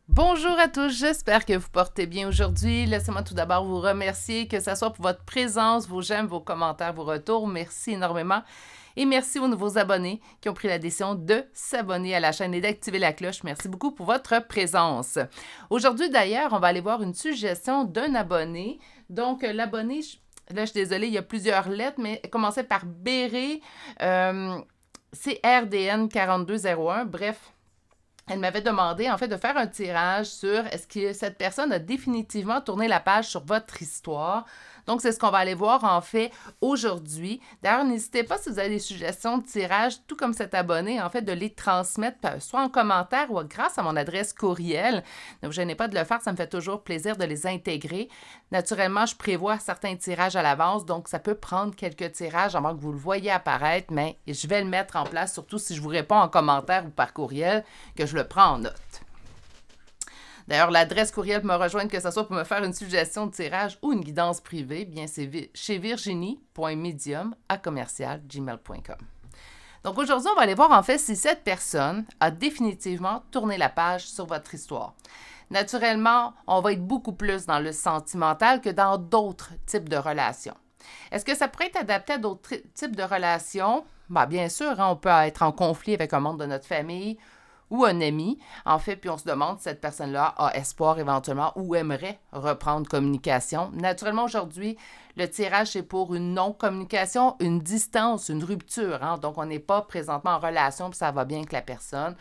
Bonjour à tous, j'espère que vous portez bien aujourd'hui. Laissez-moi tout d'abord vous remercier, que ce soit pour votre présence, vos j'aime, vos commentaires, vos retours. Merci énormément. Et merci aux nouveaux abonnés qui ont pris la décision de s'abonner à la chaîne et d'activer la cloche. Merci beaucoup pour votre présence. Aujourd'hui d'ailleurs, on va aller voir une suggestion d'un abonné. Donc l'abonné, là je suis désolée, il y a plusieurs lettres, mais commencez par Béré, c'est RDN 4201, bref. Elle m'avait demandé, en fait, de faire un tirage sur est-ce que cette personne a définitivement tourné la page sur votre histoire. Donc, c'est ce qu'on va aller voir, en fait, aujourd'hui. D'ailleurs, n'hésitez pas, si vous avez des suggestions de tirage, tout comme cet abonné, en fait, de les transmettre, soit en commentaire ou grâce à mon adresse courriel. Ne vous gênez pas de le faire, ça me fait toujours plaisir de les intégrer. Naturellement, je prévois certains tirages à l'avance, donc ça peut prendre quelques tirages avant que vous le voyez apparaître, mais je vais le mettre en place, surtout si je vous réponds en commentaire ou par courriel, que je le prends en note. D'ailleurs, l'adresse courriel pour me rejoindre, que ce soit pour me faire une suggestion de tirage ou une guidance privée, bien c'est chez virginie.medium@gmail.com. Donc aujourd'hui, on va aller voir en fait si cette personne a définitivement tourné la page sur votre histoire. Naturellement, on va être beaucoup plus dans le sentimental que dans d'autres types de relations. Est-ce que ça pourrait être adapté à d'autres types de relations? Bien sûr, hein, on peut être en conflit avec un membre de notre famille ou un ami, en fait, puis on se demande si cette personne-là a espoir éventuellement ou aimerait reprendre communication. Naturellement, aujourd'hui, le tirage, c'est pour une non-communication, une distance, une rupture. Hein? Donc, on n'est pas présentement en relation, puis ça va bien avec la personne.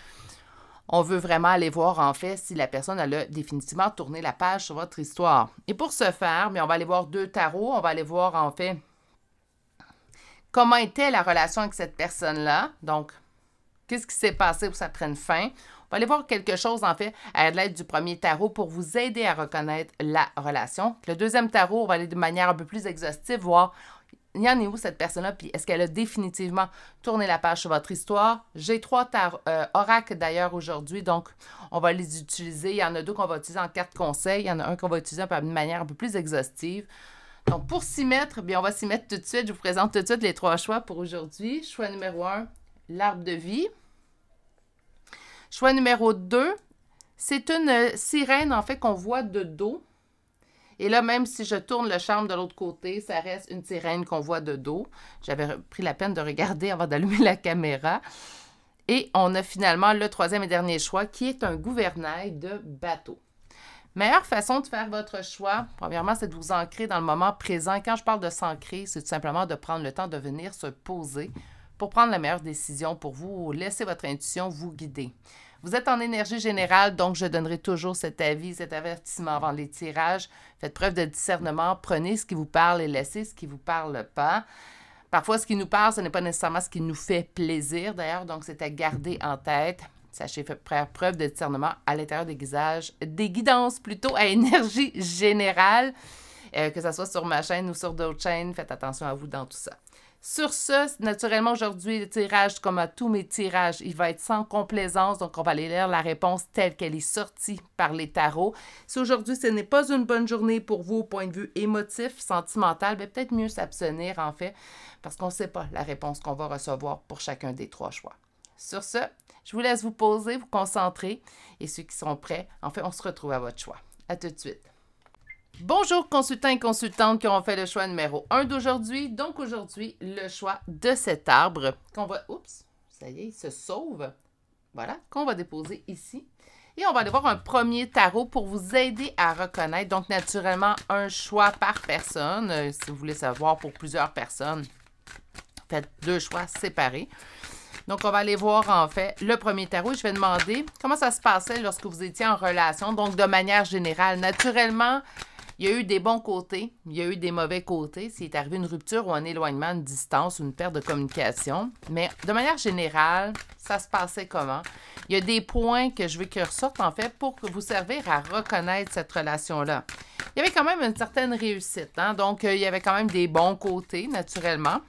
On veut vraiment aller voir, en fait, si la personne a définitivement tourné la page sur votre histoire. Et pour ce faire, on va aller voir deux tarots. On va aller voir, en fait, comment était la relation avec cette personne-là. Donc, qu'est-ce qui s'est passé pour que ça prenne fin? On va aller voir quelque chose, en fait, à l'aide du premier tarot pour vous aider à reconnaître la relation. Le deuxième tarot, on va aller de manière un peu plus exhaustive, voir il y en est où cette personne-là, puis est-ce qu'elle a définitivement tourné la page sur votre histoire. J'ai trois oracles d'ailleurs aujourd'hui, donc on va les utiliser. Il y en a deux qu'on va utiliser en carte conseil, il y en a un qu'on va utiliser de manière un peu plus exhaustive. Donc pour s'y mettre, on va s'y mettre tout de suite. Je vous présente tout de suite les trois choix pour aujourd'hui. Choix numéro 1. L'arbre de vie. Choix numéro 2, c'est une sirène, en fait, qu'on voit de dos. Et là, même si je tourne le charme de l'autre côté, ça reste une sirène qu'on voit de dos. J'avais pris la peine de regarder avant d'allumer la caméra. Et on a finalement le troisième et dernier choix, qui est un gouvernail de bateau. Meilleure façon de faire votre choix, premièrement, c'est de vous ancrer dans le moment présent. Quand je parle de s'ancrer, c'est tout simplement de prendre le temps de venir se poser pour prendre la meilleure décision pour vous, laissez votre intuition vous guider. Vous êtes en énergie générale, donc je donnerai toujours cet avis, cet avertissement avant les tirages. Faites preuve de discernement, prenez ce qui vous parle et laissez ce qui ne vous parle pas. Parfois, ce qui nous parle, ce n'est pas nécessairement ce qui nous fait plaisir, d'ailleurs, donc c'est à garder en tête. Sachez faire preuve de discernement à l'intérieur des guidances plutôt à énergie générale, que ce soit sur ma chaîne ou sur d'autres chaînes. Faites attention à vous dans tout ça. Sur ce, naturellement, aujourd'hui, le tirage, comme à tous mes tirages, il va être sans complaisance. Donc, on va aller lire la réponse telle qu'elle est sortie par les tarots. Si aujourd'hui, ce n'est pas une bonne journée pour vous au point de vue émotif, sentimental, peut-être mieux s'abstenir, en fait, parce qu'on ne sait pas la réponse qu'on va recevoir pour chacun des trois choix. Sur ce, je vous laisse vous poser, vous concentrer. Et ceux qui sont prêts, en fait, on se retrouve à votre choix. À tout de suite. Bonjour consultants et consultantes qui ont fait le choix numéro 1 d'aujourd'hui. Donc aujourd'hui, le choix de cet arbre qu'on va... Oups, ça y est, il se sauve. Voilà, qu'on va déposer ici. Et on va aller voir un premier tarot pour vous aider à reconnaître. Donc naturellement, un choix par personne. Si vous voulez savoir pour plusieurs personnes, faites deux choix séparés. Donc, on va aller voir, en fait, le premier tarot. Je vais demander comment ça se passait lorsque vous étiez en relation. Donc, de manière générale, naturellement, il y a eu des bons côtés, il y a eu des mauvais côtés. S'il est arrivé une rupture ou un éloignement, une distance ou une perte de communication. Mais de manière générale, ça se passait comment? Il y a des points que je veux qu'ils ressortent, en fait, pour vous servir à reconnaître cette relation-là. Il y avait quand même une certaine réussite, hein? Donc, il y avait quand même des bons côtés, naturellement.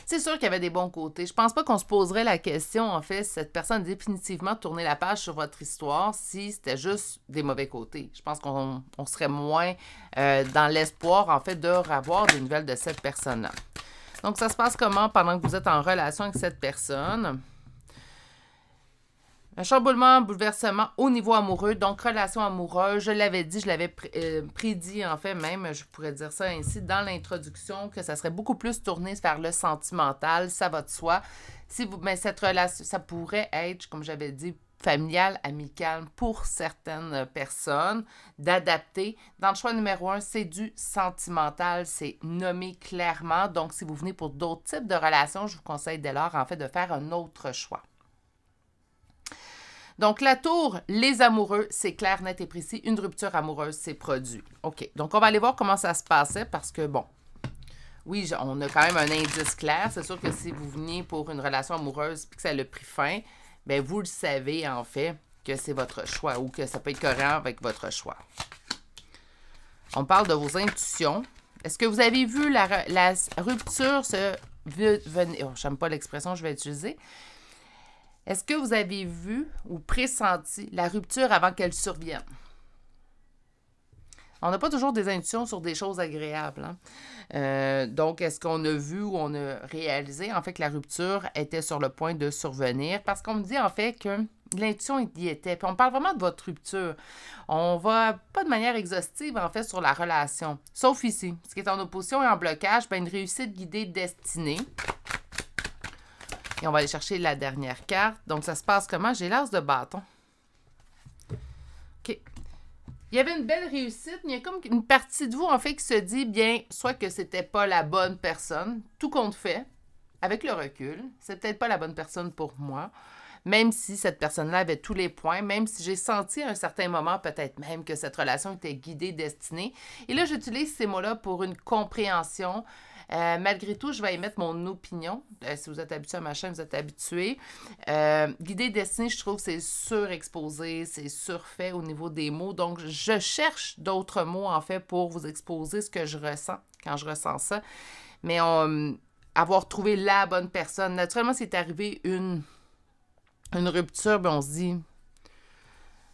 C'est sûr qu'il y avait des bons côtés. Je pense pas qu'on se poserait la question, en fait, si cette personne a définitivement tourné la page sur votre histoire, si c'était juste des mauvais côtés. Je pense qu'on serait moins dans l'espoir, en fait, de revoir des nouvelles de cette personne-là. Donc, ça se passe comment pendant que vous êtes en relation avec cette personne? Un chamboulement, un bouleversement au niveau amoureux, donc relation amoureuse. Je l'avais dit, je l'avais prédit, en fait, même, je pourrais dire ça ainsi, dans l'introduction, que ça serait beaucoup plus tourné vers le sentimental, ça va de soi. Si vous, mais cette relation, ça pourrait être, comme j'avais dit, familial, amical pour certaines personnes, d'adapter. Dans le choix numéro 1, c'est du sentimental, c'est nommé clairement. Donc, si vous venez pour d'autres types de relations, je vous conseille dès lors, en fait, de faire un autre choix. Donc, la tour, les amoureux, c'est clair, net et précis. Une rupture amoureuse, c'est produit. OK. Donc, on va aller voir comment ça se passait parce que, bon, oui, on a quand même un indice clair. C'est sûr que si vous veniez pour une relation amoureuse et que ça a pris fin, bien, vous le savez, en fait, que c'est votre choix ou que ça peut être cohérent avec votre choix. On parle de vos intuitions. Est-ce que vous avez vu la rupture se venir? Oh, j'aime pas l'expression que je vais utiliser. Est-ce que vous avez vu ou pressenti la rupture avant qu'elle survienne? On n'a pas toujours des intuitions sur des choses agréables. Hein? Donc, est-ce qu'on a vu ou on a réalisé, en fait, que la rupture était sur le point de survenir? Parce qu'on me dit, en fait, que l'intuition y était. Puis on parle vraiment de votre rupture. On va pas de manière exhaustive, en fait, sur la relation. Sauf ici. Ce qui est en opposition et en blocage, bien, une réussite guidée destinée. Et on va aller chercher la dernière carte. Donc, ça se passe comment? J'ai l'as de bâton. OK. Il y avait une belle réussite, mais il y a comme une partie de vous, en fait, qui se dit, bien, soit que c'était pas la bonne personne, tout compte fait, avec le recul, c'est peut-être pas la bonne personne pour moi, même si cette personne-là avait tous les points, même si j'ai senti à un certain moment, peut-être même, que cette relation était guidée, destinée. Et là, j'utilise ces mots-là pour une compréhension. Malgré tout, je vais y mettre mon opinion. Si vous êtes habitué à ma chaîne, vous êtes habitué. Guidée destinée, je trouve que c'est surexposé, c'est surfait au niveau des mots. Donc, je cherche d'autres mots, en fait, pour vous exposer ce que je ressens quand je ressens ça. Mais avoir trouvé la bonne personne. Naturellement, c'est arrivé une rupture, bien, on se dit...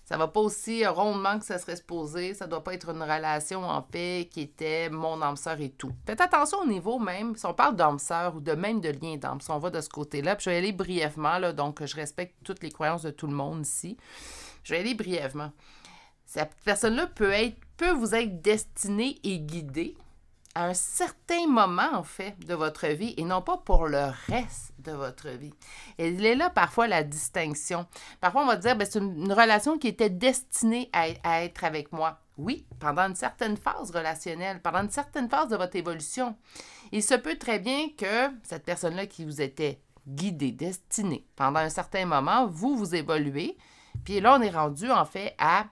Ça ne va pas aussi rondement que ça serait supposé. Ça ne doit pas être une relation en paix qui était mon âme-sœur et tout. Faites attention au niveau même, si on parle d'âme-sœur ou de même de lien d'âme, si on va de ce côté-là. Puis je vais y aller brièvement, là, donc je respecte toutes les croyances de tout le monde ici. Je vais y aller brièvement. Cette personne-là peut vous être destinée et guidée à un certain moment, en fait, de votre vie et non pas pour le reste de votre vie. Et il est là, parfois, la distinction. Parfois, on va dire, c'est une relation qui était destinée à être avec moi. Oui, pendant une certaine phase relationnelle, pendant une certaine phase de votre évolution. Il se peut très bien que cette personne-là qui vous était guidée, destinée, pendant un certain moment, vous évoluez. Puis là, on est rendu, en fait, à...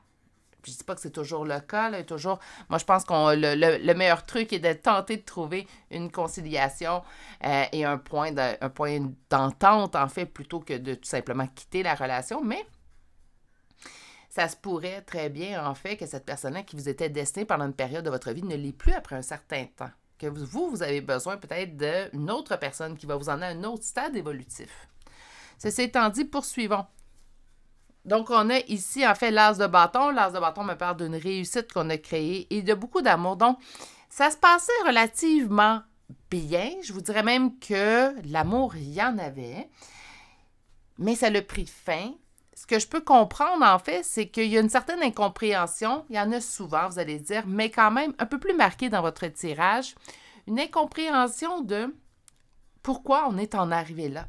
Je ne dis pas que c'est toujours le cas, là, toujours... Moi, je pense que le meilleur truc est de tenter de trouver une conciliation et un point d'entente, en fait, plutôt que de tout simplement quitter la relation. Mais ça se pourrait très bien, en fait, que cette personne-là qui vous était destinée pendant une période de votre vie ne l'est plus après un certain temps. Que vous avez besoin peut-être d'une autre personne qui va vous emmener à un autre stade évolutif. Ceci étant dit, poursuivons. Donc, on a ici, en fait, l'as de bâton. L'as de bâton me parle d'une réussite qu'on a créée et de beaucoup d'amour. Donc, ça se passait relativement bien. Je vous dirais même que l'amour, il y en avait. Mais ça l'a pris fin. Ce que je peux comprendre, en fait, c'est qu'il y a une certaine incompréhension. Il y en a souvent, vous allez dire, mais quand même un peu plus marqué dans votre tirage. Une incompréhension de pourquoi on est en arrivé là.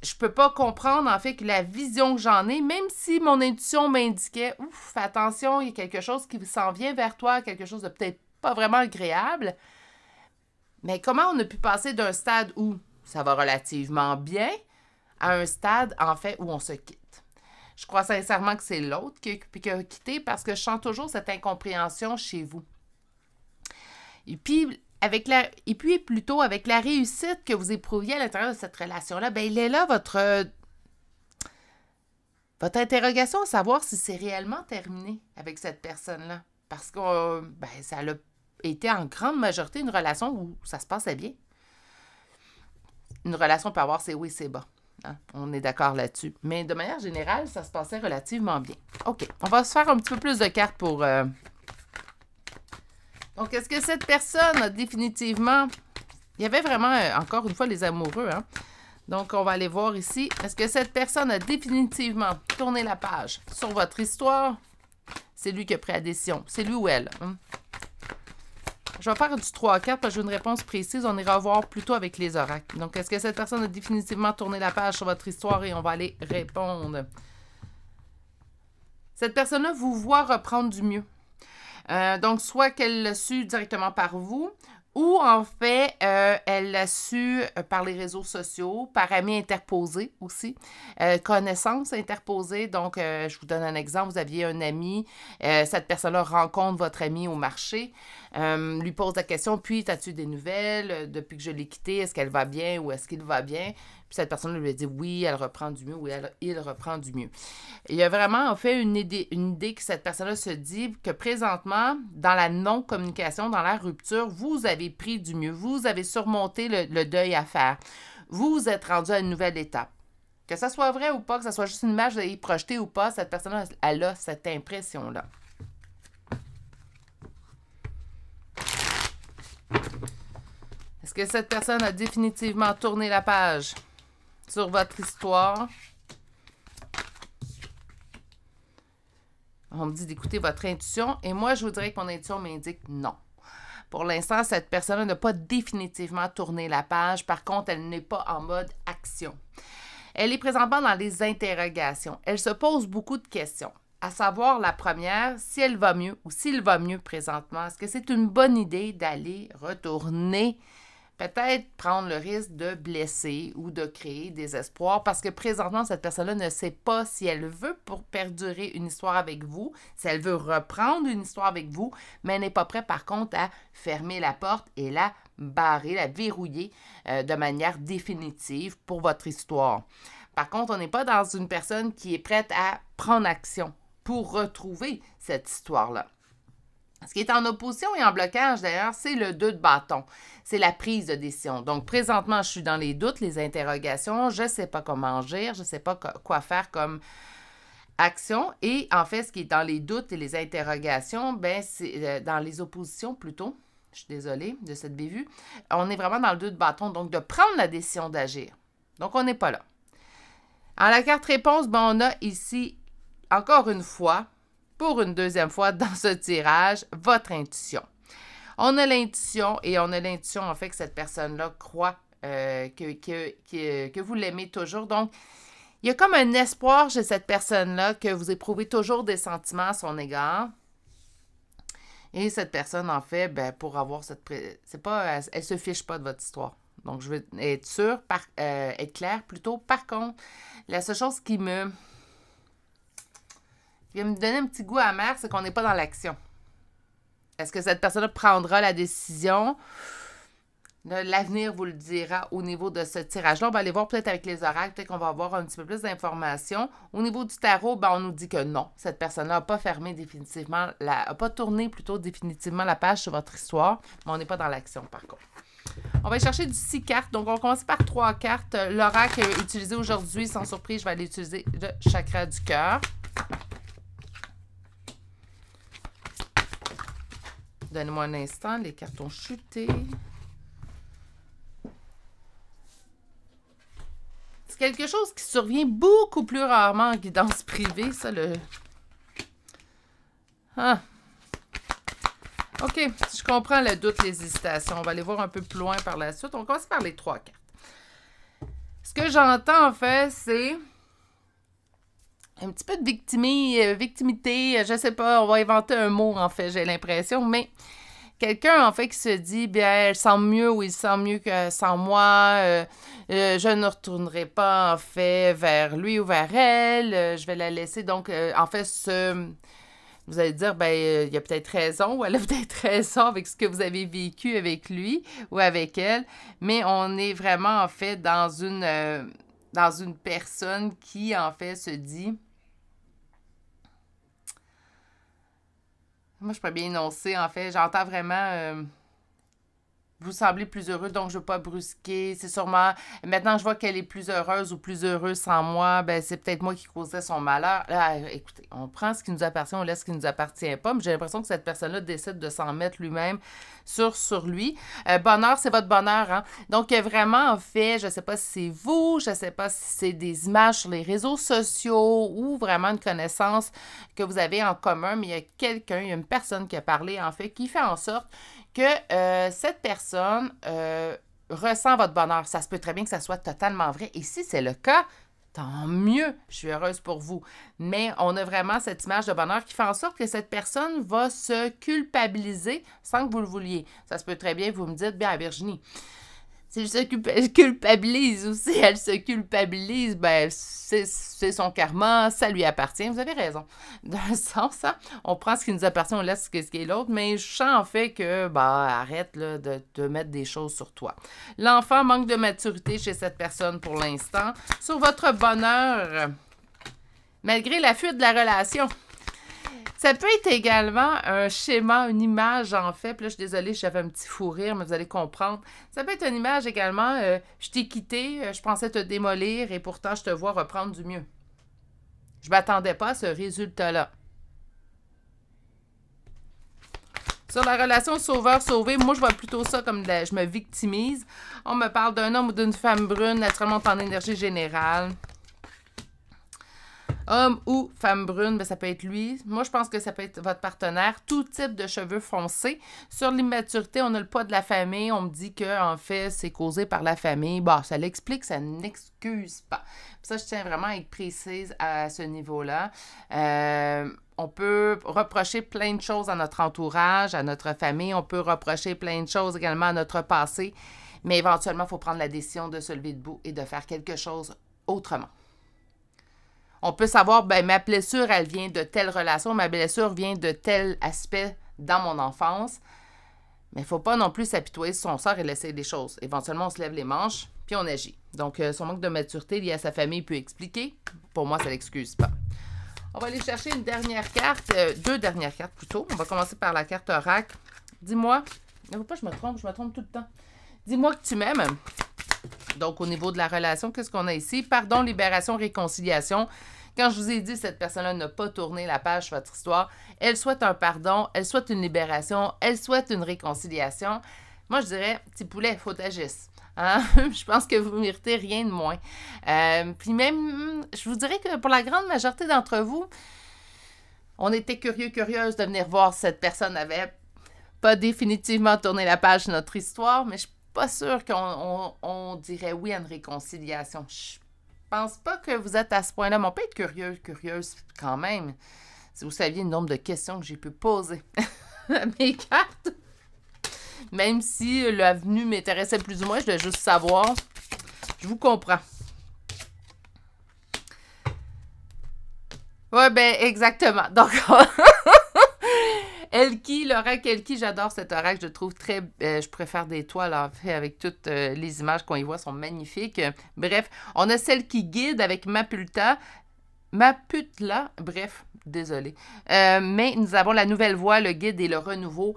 Je peux pas comprendre, en fait, que la vision que j'en ai, même si mon intuition m'indiquait, ouf, fais attention, il y a quelque chose qui s'en vient vers toi, quelque chose de peut-être pas vraiment agréable. Mais comment on a pu passer d'un stade où ça va relativement bien à un stade, en fait, où on se quitte? Je crois sincèrement que c'est l'autre qui a quitté parce que je sens toujours cette incompréhension chez vous. Et puis plutôt avec la réussite que vous éprouviez à l'intérieur de cette relation-là, bien, il est là votre interrogation à savoir si c'est réellement terminé avec cette personne-là. Parce que ça a été en grande majorité une relation où ça se passait bien. Une relation peut avoir ses hauts et ses bas. Hein? On est d'accord là-dessus. Mais de manière générale, ça se passait relativement bien. OK, on va se faire un petit peu plus de cartes pour... Donc, est-ce que cette personne a définitivement... Il y avait vraiment, encore une fois, les amoureux, hein? Donc, on va aller voir ici. Est-ce que cette personne a définitivement tourné la page sur votre histoire? C'est lui qui a pris la décision. C'est lui ou elle. Hein? Je vais faire du 3-4 parce que j'ai une réponse précise. On ira voir plutôt avec les oracles. Donc, est-ce que cette personne a définitivement tourné la page sur votre histoire? Et on va aller répondre. Cette personne-là vous voit reprendre du mieux. Donc, soit qu'elle l'a su directement par vous, ou en fait, elle l'a su par les réseaux sociaux, par amis interposés aussi, connaissances interposées. Donc, je vous donne un exemple. Vous aviez un ami, cette personne-là rencontre votre ami au marché, lui pose la question, puis, as-tu des nouvelles depuis que je l'ai quitté? Est-ce qu'elle va bien ou est-ce qu'il va bien? Puis cette personne lui a dit oui, elle reprend du mieux, oui, il reprend du mieux. Il y a vraiment en fait une idée que cette personne-là se dit que présentement, dans la non-communication, dans la rupture, vous avez pris du mieux, vous avez surmonté le deuil à faire. Vous êtes rendu à une nouvelle étape. Que ça soit vrai ou pas, que ça soit juste une image que vous avez projetée ou pas, cette personne-là, elle a cette impression-là. Est-ce que cette personne a définitivement tourné la page sur votre histoire? On me dit d'écouter votre intuition et moi, je vous dirais que mon intuition m'indique non. Pour l'instant, cette personne n'a pas définitivement tourné la page. Par contre, elle n'est pas en mode action. Elle est présentement dans les interrogations. Elle se pose beaucoup de questions. À savoir, la première, si elle va mieux ou s'il va mieux présentement. Est-ce que c'est une bonne idée d'aller retourner, peut-être prendre le risque de blesser ou de créer des espoirs parce que présentement, cette personne-là ne sait pas si elle veut pour perdurer une histoire avec vous, si elle veut reprendre une histoire avec vous, mais elle n'est pas prête par contre à fermer la porte et la barrer, la verrouiller de manière définitive pour votre histoire. Par contre, on n'est pas dans une personne qui est prête à prendre action pour retrouver cette histoire-là. Ce qui est en opposition et en blocage, d'ailleurs, c'est le 2 de bâton. C'est la prise de décision. Donc, présentement, je suis dans les doutes, les interrogations. Je ne sais pas comment agir. Je ne sais pas quoi faire comme action. Et en fait, ce qui est dans les doutes et les interrogations, ben, c'est dans les oppositions plutôt. Je suis désolée de cette bévue. On est vraiment dans le 2 de bâton. Donc, de prendre la décision d'agir. Donc, on n'est pas là. En la carte réponse, ben, on a ici, encore une fois, pour une deuxième fois dans ce tirage, votre intuition. On a l'intuition et on a l'intuition en fait que cette personne-là croit que vous l'aimez toujours. Donc, il y a comme un espoir chez cette personne-là que vous éprouvez toujours des sentiments à son égard. Et cette personne, en fait, ben, pour avoir cette... c'est pas, elle se fiche pas de votre histoire. Donc, je veux être sûre, être claire plutôt. Par contre, la seule chose qui va me donner un petit goût amer, c'est qu'on n'est pas dans l'action. Est-ce que cette personne prendra la décision? L'avenir vous le dira au niveau de ce tirage-là. On va aller voir peut-être avec les oracles, peut-être qu'on va avoir un petit peu plus d'informations. Au niveau du tarot, ben, on nous dit que non. Cette personne-là n'a pas fermé définitivement, n'a pas tourné plutôt définitivement la page sur votre histoire, mais on n'est pas dans l'action par contre. On va chercher du 6 cartes. Donc, on va commencer par 3 cartes. L'oracle utilisé aujourd'hui, sans surprise, je vais aller utiliser le chakra du cœur. Donnez-moi un instant, les cartes ont chuté. C'est quelque chose qui survient beaucoup plus rarement en guidance privée, ça, le... Ah. OK, je comprends le doute, l'hésitation. On va aller voir un peu plus loin par la suite. On va commencer par les 3 cartes. Ce que j'entends, en fait, c'est un petit peu de victimité, je sais pas, on va inventer un mot, en fait, j'ai l'impression, mais quelqu'un, en fait, qui se dit, bien, elle sent mieux ou il sent mieux que sans moi, je ne retournerai pas, en fait, vers lui ou vers elle, je vais la laisser. Donc, en fait, vous allez dire, ben, il y a peut-être raison, ou elle a peut-être raison avec ce que vous avez vécu avec lui ou avec elle, mais on est vraiment, en fait, dans une personne qui, en fait, se dit... Moi, je peux bien énoncer, en fait. J'entends vraiment Vous semblez plus heureux, donc je ne veux pas brusquer. C'est sûrement, maintenant je vois qu'elle est plus heureuse ou plus heureuse sans moi, ben c'est peut-être moi qui causais son malheur. Là, écoutez, on prend ce qui nous appartient, on laisse ce qui ne nous appartient pas, mais j'ai l'impression que cette personne-là décide de s'en mettre lui-même sur lui. Bonheur, c'est votre bonheur, hein? Donc, vraiment, en fait, je ne sais pas si c'est vous, je ne sais pas si c'est des images sur les réseaux sociaux ou vraiment une connaissance que vous avez en commun, mais il y a quelqu'un, il y a une personne qui a parlé, en fait, qui fait en sorte que cette personne ressent votre bonheur. Ça se peut très bien que ça soit totalement vrai. Et si c'est le cas, tant mieux, je suis heureuse pour vous. Mais on a vraiment cette image de bonheur qui fait en sorte que cette personne va se culpabiliser sans que vous le vouliez. Ça se peut très bien, vous me dites, bien, Virginie, si elle se culpabilise ou si elle se culpabilise, ben c'est son karma, ça lui appartient. Vous avez raison. Dans le sens, hein, on prend ce qui nous appartient, on laisse ce qui est l'autre, mais je sens en fait que, arrête là, de mettre des choses sur toi. L'enfant manque de maturité chez cette personne pour l'instant. Sur votre bonheur, malgré la fuite de la relation. Ça peut être également un schéma, une image en fait. Puis là, je suis désolée, j'avais un petit fou rire, mais vous allez comprendre. Ça peut être une image également. Je t'ai quitté, je pensais te démolir et pourtant je te vois reprendre du mieux. Je ne m'attendais pas à ce résultat-là. Sur la relation sauveur-sauvé, moi, je vois plutôt ça comme je me victimise. On me parle d'un homme ou d'une femme brune, naturellement en énergie générale. Homme ou femme brune, ben ça peut être lui. Moi, je pense que ça peut être votre partenaire. Tout type de cheveux foncés. Sur l'immaturité, on a le poids de la famille. On me dit que en fait, c'est causé par la famille. Bon, ça l'explique, ça n'excuse pas. Ça, je tiens vraiment à être précise à ce niveau-là. On peut reprocher plein de choses à notre entourage, à notre famille. On peut reprocher plein de choses également à notre passé. Mais éventuellement, il faut prendre la décision de se lever debout et de faire quelque chose autrement. On peut savoir, ben ma blessure, elle vient de telle relation, ma blessure vient de tel aspect dans mon enfance. Mais il ne faut pas non plus s'apitoyer sur son sort et laisser des choses. Éventuellement, on se lève les manches, puis on agit. Donc, son manque de maturité lié à sa famille peut expliquer. Pour moi, ça ne l'excuse pas. On va aller chercher une dernière carte, deux dernières cartes plutôt. On va commencer par la carte oracle. Dis-moi, ne faut pas que je me trompe tout le temps. Dis-moi que tu m'aimes. Donc, au niveau de la relation, qu'est-ce qu'on a ici? Pardon, libération, réconciliation. Quand je vous ai dit, cette personne-là n'a pas tourné la page sur votre histoire. Elle souhaite un pardon, elle souhaite une libération, elle souhaite une réconciliation. Moi, je dirais, petit poulet, il faut t'agir. Hein? Je pense que vous ne méritez rien de moins. Puis même, je vous dirais que pour la grande majorité d'entre vous, on était curieuse de venir voir si cette personne n'avait pas définitivement tourné la page sur notre histoire, mais je pas sûr qu'on dirait oui à une réconciliation. Je pense pas que vous êtes à ce point-là, mais on peut être curieuse quand même. Si vous saviez le nombre de questions que j'ai pu poser à mes cartes, même si l'avenue m'intéressait plus ou moins, je voulais juste savoir. Je vous comprends. Ouais, ben exactement. Donc, Elki, l'oracle Elki, j'adore cet oracle, je le trouve très... je préfère des toiles, en fait, avec toutes les images qu'on y voit, sont magnifiques. Bref, on a celle qui guide avec Maputla, bref, désolé. Mais nous avons la nouvelle voie, le guide et le renouveau.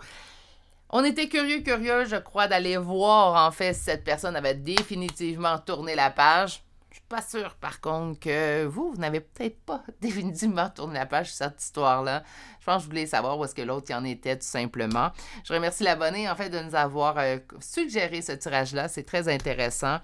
On était curieux, je crois, d'aller voir, en fait, si cette personne avait définitivement tourné la page. Je suis pas sûre, par contre, que vous n'avez peut-être pas définitivement tourné la page sur cette histoire-là. Je pense que je voulais savoir où est-ce que l'autre y en était, tout simplement. Je remercie l'abonné, en fait, de nous avoir suggéré ce tirage-là. C'est très intéressant.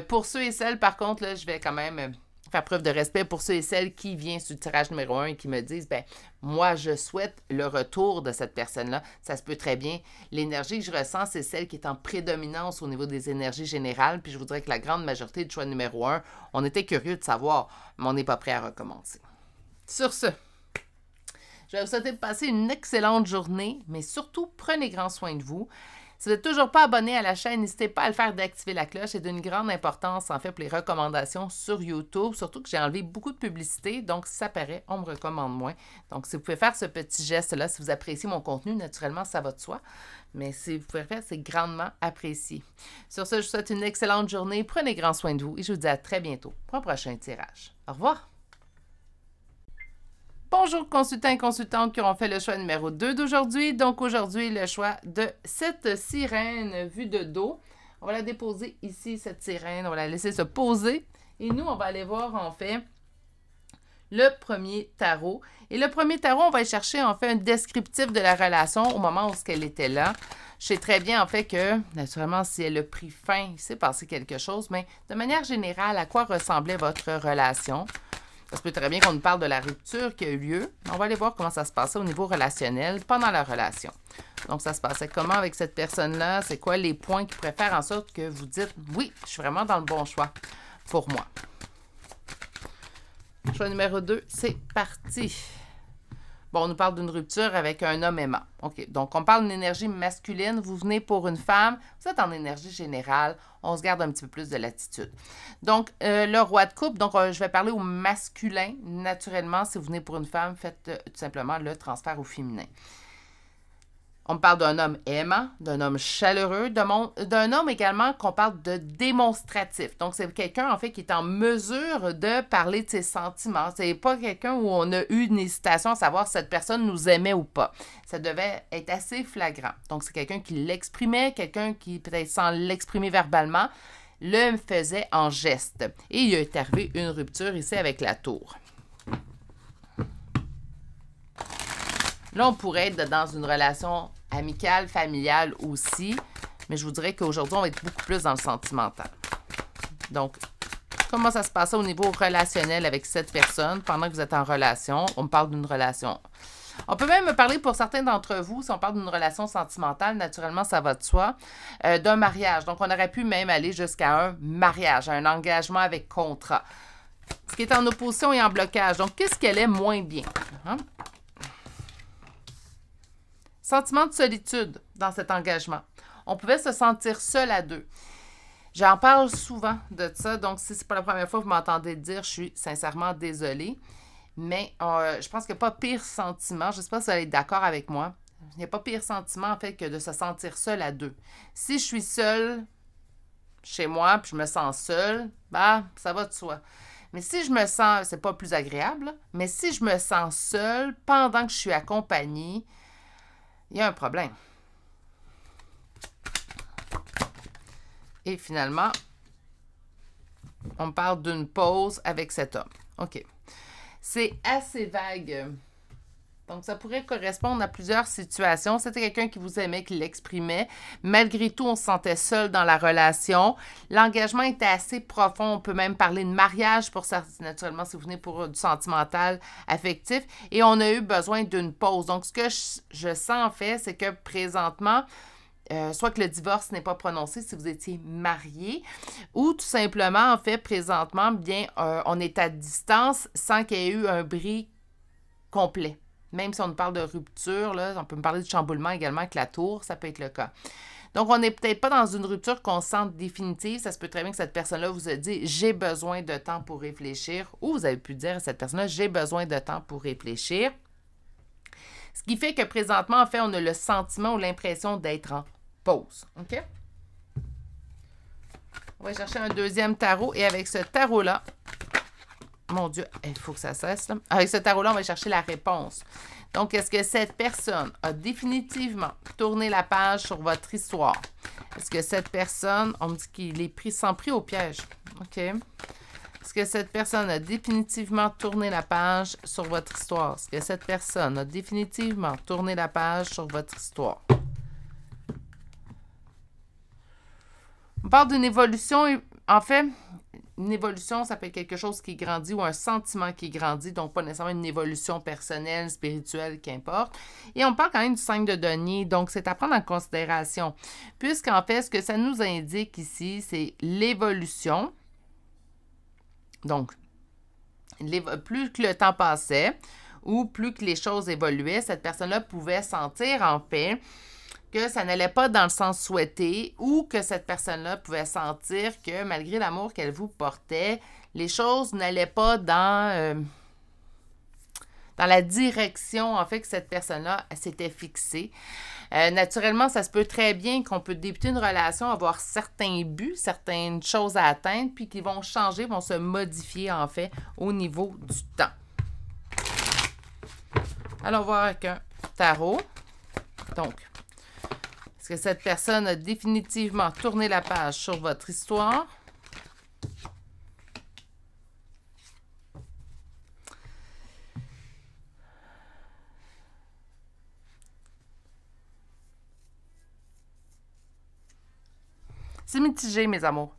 Pour ceux et celles, par contre, là, je vais quand même faire preuve de respect pour ceux et celles qui viennent sur le tirage numéro 1 et qui me disent, ben moi, je souhaite le retour de cette personne-là. Ça se peut très bien. L'énergie que je ressens, c'est celle qui est en prédominance au niveau des énergies générales. Puis je vous dirais que la grande majorité du choix numéro 1, on était curieux de savoir, mais on n'est pas prêt à recommencer. Sur ce, je vais vous souhaiter de passer une excellente journée, mais surtout, prenez grand soin de vous. Si vous n'êtes toujours pas abonné à la chaîne, n'hésitez pas à le faire d'activer la cloche. C'est d'une grande importance, en fait, pour les recommandations sur YouTube. Surtout que j'ai enlevé beaucoup de publicité, donc si ça paraît, on me recommande moins. Donc, si vous pouvez faire ce petit geste-là, si vous appréciez mon contenu, naturellement, ça va de soi. Mais si vous pouvez le faire, c'est grandement apprécié. Sur ce, je vous souhaite une excellente journée. Prenez grand soin de vous et je vous dis à très bientôt pour un prochain tirage. Au revoir! Bonjour consultants et consultantes qui auront fait le choix numéro 2 d'aujourd'hui. Donc aujourd'hui, le choix de cette sirène vue de dos. On va la déposer ici, cette sirène. On va la laisser se poser. Et nous, on va aller voir en fait le premier tarot. Et le premier tarot, on va aller chercher en fait un descriptif de la relation au moment où elle était là. Je sais très bien en fait que, naturellement, si elle a pris fin, il s'est passé quelque chose, mais de manière générale, à quoi ressemblait votre relation? Ça se peut très bien qu'on nous parle de la rupture qui a eu lieu. On va aller voir comment ça se passait au niveau relationnel pendant la relation. Donc, ça se passait comment avec cette personne-là? C'est quoi les points qui pourraient faire en sorte que vous dites « Oui, je suis vraiment dans le bon choix pour moi. » Choix numéro 2, c'est parti. Bon, on nous parle d'une rupture avec un homme aimant. OK, donc on parle d'une énergie masculine. Vous venez pour une femme, vous êtes en énergie générale. On se garde un petit peu plus de latitude. Donc, le roi de coupe, donc je vais parler au masculin. Naturellement, si vous venez pour une femme, faites tout simplement le transfert au féminin. On parle d'un homme aimant, d'un homme chaleureux, d'un homme également qu'on parle de démonstratif. Donc, c'est quelqu'un, en fait, qui est en mesure de parler de ses sentiments. C'est pas quelqu'un où on a eu une hésitation à savoir si cette personne nous aimait ou pas. Ça devait être assez flagrant. Donc, c'est quelqu'un qui l'exprimait, quelqu'un qui, peut-être sans l'exprimer verbalement, le faisait en geste. Et il est arrivé une rupture ici avec la tour. Là, on pourrait être dans une relation amicale, familiale aussi, mais je vous dirais qu'aujourd'hui, on va être beaucoup plus dans le sentimental. Donc, comment ça se passe au niveau relationnel avec cette personne pendant que vous êtes en relation? On me parle d'une relation. On peut même parler pour certains d'entre vous, si on parle d'une relation sentimentale, naturellement, ça va de soi, d'un mariage. Donc, on aurait pu même aller jusqu'à un mariage, un engagement avec contrat. Ce qui est en opposition et en blocage. Donc, qu'est-ce qu'elle est moins bien? Sentiment de solitude dans cet engagement. On pouvait se sentir seul à deux. J'en parle souvent de ça, donc si ce n'est pas la première fois que vous m'entendez dire, je suis sincèrement désolée. Mais je pense qu'il n'y a pas pire sentiment, je ne sais pas si vous allez être d'accord avec moi, il n'y a pas pire sentiment en fait que de se sentir seul à deux. Si je suis seule chez moi, puis je me sens seule, bah ça va de soi. Mais si je me sens, c'est pas plus agréable, mais si je me sens seule pendant que je suis accompagnée, il y a un problème. Et finalement, on parle d'une pause avec cet homme. OK. C'est assez vague. Donc, ça pourrait correspondre à plusieurs situations. C'était quelqu'un qui vous aimait, qui l'exprimait. Malgré tout, on se sentait seul dans la relation. L'engagement était assez profond. On peut même parler de mariage pour ça, naturellement, si vous venez pour du sentimental, affectif. Et on a eu besoin d'une pause. Donc, ce que je sens, en fait, c'est que présentement, soit que le divorce n'est pas prononcé si vous étiez marié, ou tout simplement, en fait, présentement, bien, on est à distance sans qu'il y ait eu un bris complet. Même si on nous parle de rupture, là, on peut me parler de chamboulement également avec la tour, ça peut être le cas. Donc, on n'est peut-être pas dans une rupture qu'on sente définitive. Ça se peut très bien que cette personne-là vous a dit « j'ai besoin de temps pour réfléchir » ou vous avez pu dire à cette personne-là « j'ai besoin de temps pour réfléchir ». Ce qui fait que présentement, en fait, on a le sentiment ou l'impression d'être en pause. OK? On va chercher un deuxième tarot et avec ce tarot-là, mon Dieu, il faut que ça cesse, là. Avec ce tarot-là, on va chercher la réponse. Donc, est-ce que cette personne a définitivement tourné la page sur votre histoire? Est-ce que cette personne, on me dit qu'il est pris sans pris au piège. OK. Est-ce que cette personne a définitivement tourné la page sur votre histoire? Est-ce que cette personne a définitivement tourné la page sur votre histoire? On parle d'une évolution, en fait, une évolution, ça peut être quelque chose qui grandit ou un sentiment qui grandit, donc pas nécessairement une évolution personnelle, spirituelle, qu'importe. Et on parle quand même du 5 de denier, donc c'est à prendre en considération. Puisqu'en fait, ce que ça nous indique ici, c'est l'évolution. Donc, plus que le temps passait ou plus que les choses évoluaient, cette personne-là pouvait sentir en fait que ça n'allait pas dans le sens souhaité ou que cette personne-là pouvait sentir que malgré l'amour qu'elle vous portait, les choses n'allaient pas dans la direction en fait que cette personne-là s'était fixée. Naturellement, ça se peut très bien qu'on peut débuter une relation, avoir certains buts, certaines choses à atteindre, puis qui vont changer, vont se modifier en fait au niveau du temps. Allons voir avec un tarot. Donc, est-ce que cette personne a définitivement tourné la page sur votre histoire? C'est mitigé, mes amours.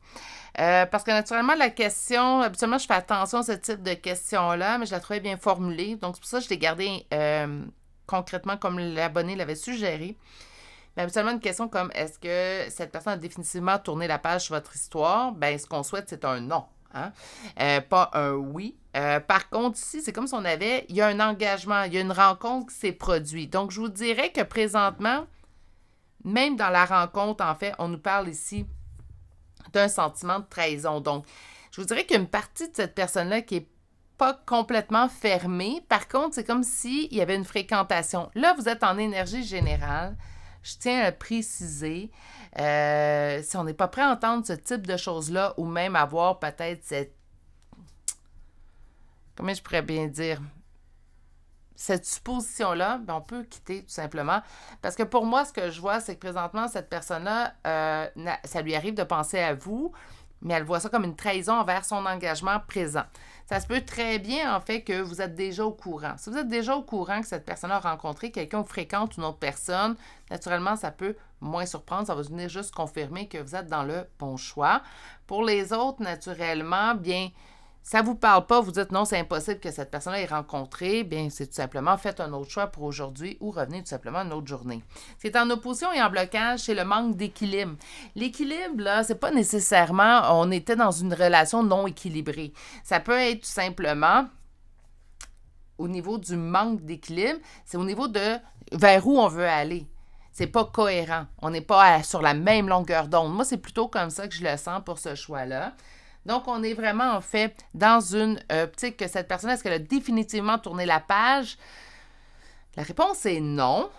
Parce que naturellement, la question, habituellement, je fais attention à ce type de question-là, mais je la trouvais bien formulée. Donc, c'est pour ça que je l'ai gardée concrètement comme l'abonné l'avait suggéré. Mais habituellement, une question comme est-ce que cette personne a définitivement tourné la page sur votre histoire? Bien, ce qu'on souhaite, c'est un non. Hein? Pas un oui. Par contre, ici, c'est comme si il y a un engagement, il y a une rencontre qui s'est produite. Donc, je vous dirais que présentement, même dans la rencontre, en fait, on nous parle ici d'un sentiment de trahison. Donc, je vous dirais qu'il y a une partie de cette personne-là qui n'est pas complètement fermée. Par contre, c'est comme s'il y avait une fréquentation. Là, vous êtes en énergie générale. Je tiens à le préciser. Si on n'est pas prêt à entendre ce type de choses-là, ou même avoir peut-être cette... Comment je pourrais bien dire? Cette supposition-là, ben on peut quitter tout simplement. Parce que pour moi, ce que je vois, c'est que présentement, cette personne-là, ça lui arrive de penser à vous, mais elle voit ça comme une trahison envers son engagement présent. Ça se peut très bien, en fait, que vous êtes déjà au courant. Si vous êtes déjà au courant que cette personne a rencontré quelqu'un ou fréquente une autre personne, naturellement, ça peut moins surprendre. Ça va venir juste confirmer que vous êtes dans le bon choix. Pour les autres, naturellement, bien... Ça ne vous parle pas, vous dites non, c'est impossible que cette personne-là ait rencontré, bien, c'est tout simplement faites un autre choix pour aujourd'hui ou revenez tout simplement à une autre journée. C'est en opposition et en blocage, c'est le manque d'équilibre. L'équilibre, là, c'est pas nécessairement on était dans une relation non équilibrée. Ça peut être tout simplement au niveau du manque d'équilibre, c'est au niveau de vers où on veut aller. C'est pas cohérent. On n'est pas sur la même longueur d'onde. Moi, c'est plutôt comme ça que je le sens pour ce choix-là. Donc, on est vraiment, en fait, dans une optique que cette personne, est-ce qu'elle a définitivement tourné la page? La réponse est non,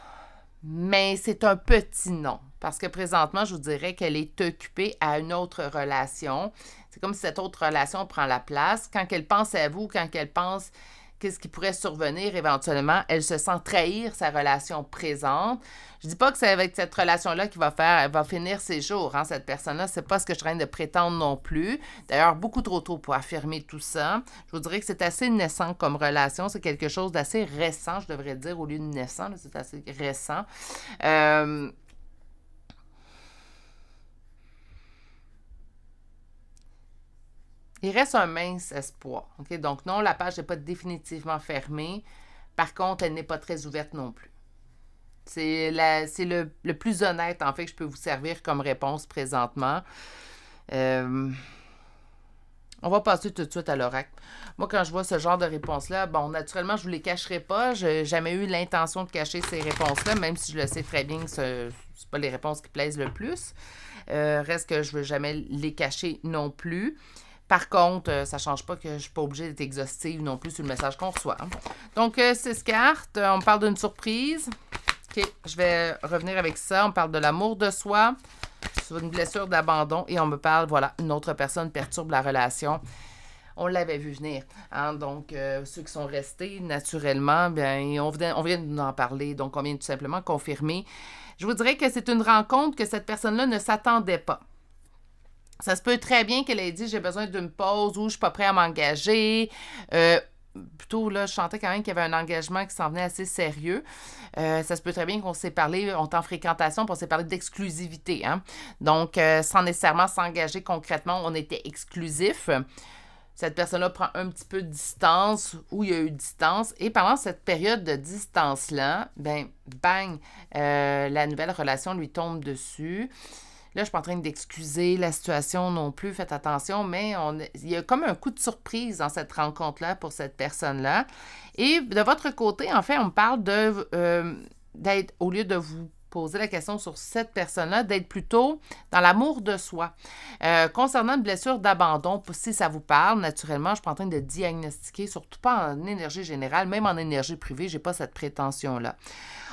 mais c'est un petit non. Parce que présentement, je vous dirais qu'elle est occupée à une autre relation. C'est comme si cette autre relation prend la place. Quand elle pense à vous, quand elle pense qu'est-ce qui pourrait survenir éventuellement, elle se sent trahir sa relation présente. Je dis pas que c'est avec cette relation-là qu'il elle va finir ses jours, hein, cette personne-là. C'est pas ce que je train de prétendre non plus. D'ailleurs, beaucoup trop tôt pour affirmer tout ça. Je vous dirais que c'est assez naissant comme relation. C'est quelque chose d'assez récent, je devrais dire, au lieu de naissant. C'est assez récent. Il reste un mince espoir. Okay? Donc, non, la page n'est pas définitivement fermée. Par contre, elle n'est pas très ouverte non plus. C'est le plus honnête, en fait, que je peux vous servir comme réponse présentement. On va passer tout de suite à l'oracle. Moi, quand je vois ce genre de réponse-là, bon, naturellement, je ne vous les cacherai pas. Je n'ai jamais eu l'intention de cacher ces réponses-là, même si je le sais très bien que ce n'est pas les réponses qui plaisent le plus. Reste que je ne veux jamais les cacher non plus. Par contre, ça ne change pas que je ne suis pas obligée d'être exhaustive non plus sur le message qu'on reçoit. Donc, 6 cartes. On parle d'une surprise. OK, je vais revenir avec ça. On parle de l'amour de soi, sur une blessure d'abandon. Et on me parle, voilà, une autre personne perturbe la relation. On l'avait vu venir. Hein? Donc, ceux qui sont restés, naturellement, bien, on vient de nous en parler. Donc, on vient tout simplement confirmer. Je vous dirais que c'est une rencontre que cette personne-là ne s'attendait pas. Ça se peut très bien qu'elle ait dit « j'ai besoin d'une pause » ou « je ne suis pas prêt à m'engager ». Plutôt, là, je sentais quand même qu'il y avait un engagement qui s'en venait assez sérieux. Ça se peut très bien qu'on s'est parlé, on est en fréquentation, puis on s'est parlé d'exclusivité. Hein? Donc, sans nécessairement s'engager concrètement, on était exclusif. Cette personne-là prend un petit peu de distance, ou il y a eu distance. Et pendant cette période de distance-là, ben, bang, la nouvelle relation lui tombe dessus. Là, je ne suis pas en train d'excuser la situation non plus, faites attention, mais il y a comme un coup de surprise dans cette rencontre-là pour cette personne-là. Et de votre côté, en fait, on me parle d'être, au lieu de vous poser la question sur cette personne-là, d'être plutôt dans l'amour de soi. Concernant une blessure d'abandon, si ça vous parle, naturellement, je ne suis pas en train de diagnostiquer, surtout pas en énergie générale, même en énergie privée, je n'ai pas cette prétention-là.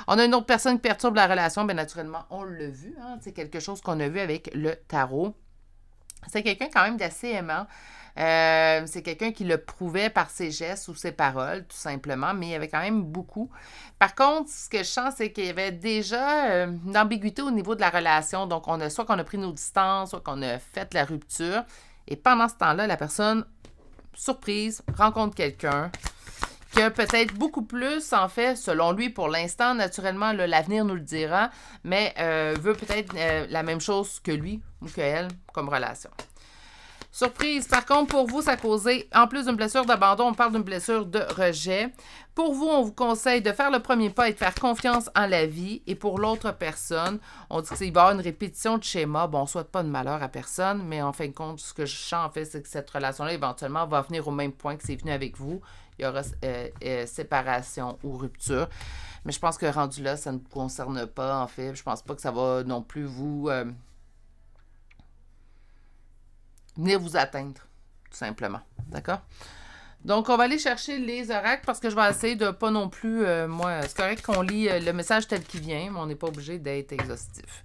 On a une autre personne qui perturbe la relation, bien naturellement, on l'a vu, hein, c'est quelque chose qu'on a vu avec le tarot. C'est quelqu'un quand même d'assez aimant. C'est quelqu'un qui le prouvait par ses gestes ou ses paroles, tout simplement, mais il y avait quand même beaucoup. Par contre, ce que je sens, c'est qu'il y avait déjà une ambiguïté au niveau de la relation. Donc, soit qu'on a pris nos distances, soit qu'on a fait la rupture. Et pendant ce temps-là, la personne, surprise, rencontre quelqu'un qui a peut-être beaucoup plus, en fait, selon lui, pour l'instant, naturellement, l'avenir nous le dira, mais veut peut-être la même chose que lui ou qu'elle comme relation. Surprise, par contre, pour vous, ça a causé, en plus d'une blessure d'abandon, on parle d'une blessure de rejet. Pour vous, on vous conseille de faire le premier pas et de faire confiance en la vie. Et pour l'autre personne, on dit qu'il va y avoir une répétition de schéma. Bon, on ne souhaite pas de malheur à personne, mais en fin de compte, ce que je sens, en fait, c'est que cette relation-là, éventuellement, va venir au même point que c'est venu avec vous. Il y aura séparation ou rupture. Mais je pense que rendu là, ça ne vous concerne pas, en fait. Je pense pas que ça va non plus vous... venir vous atteindre, tout simplement. D'accord? Donc, on va aller chercher les oracles parce que je vais essayer de pas non plus... moi, c'est correct qu'on lit le message tel qu'il vient, mais on n'est pas obligé d'être exhaustif.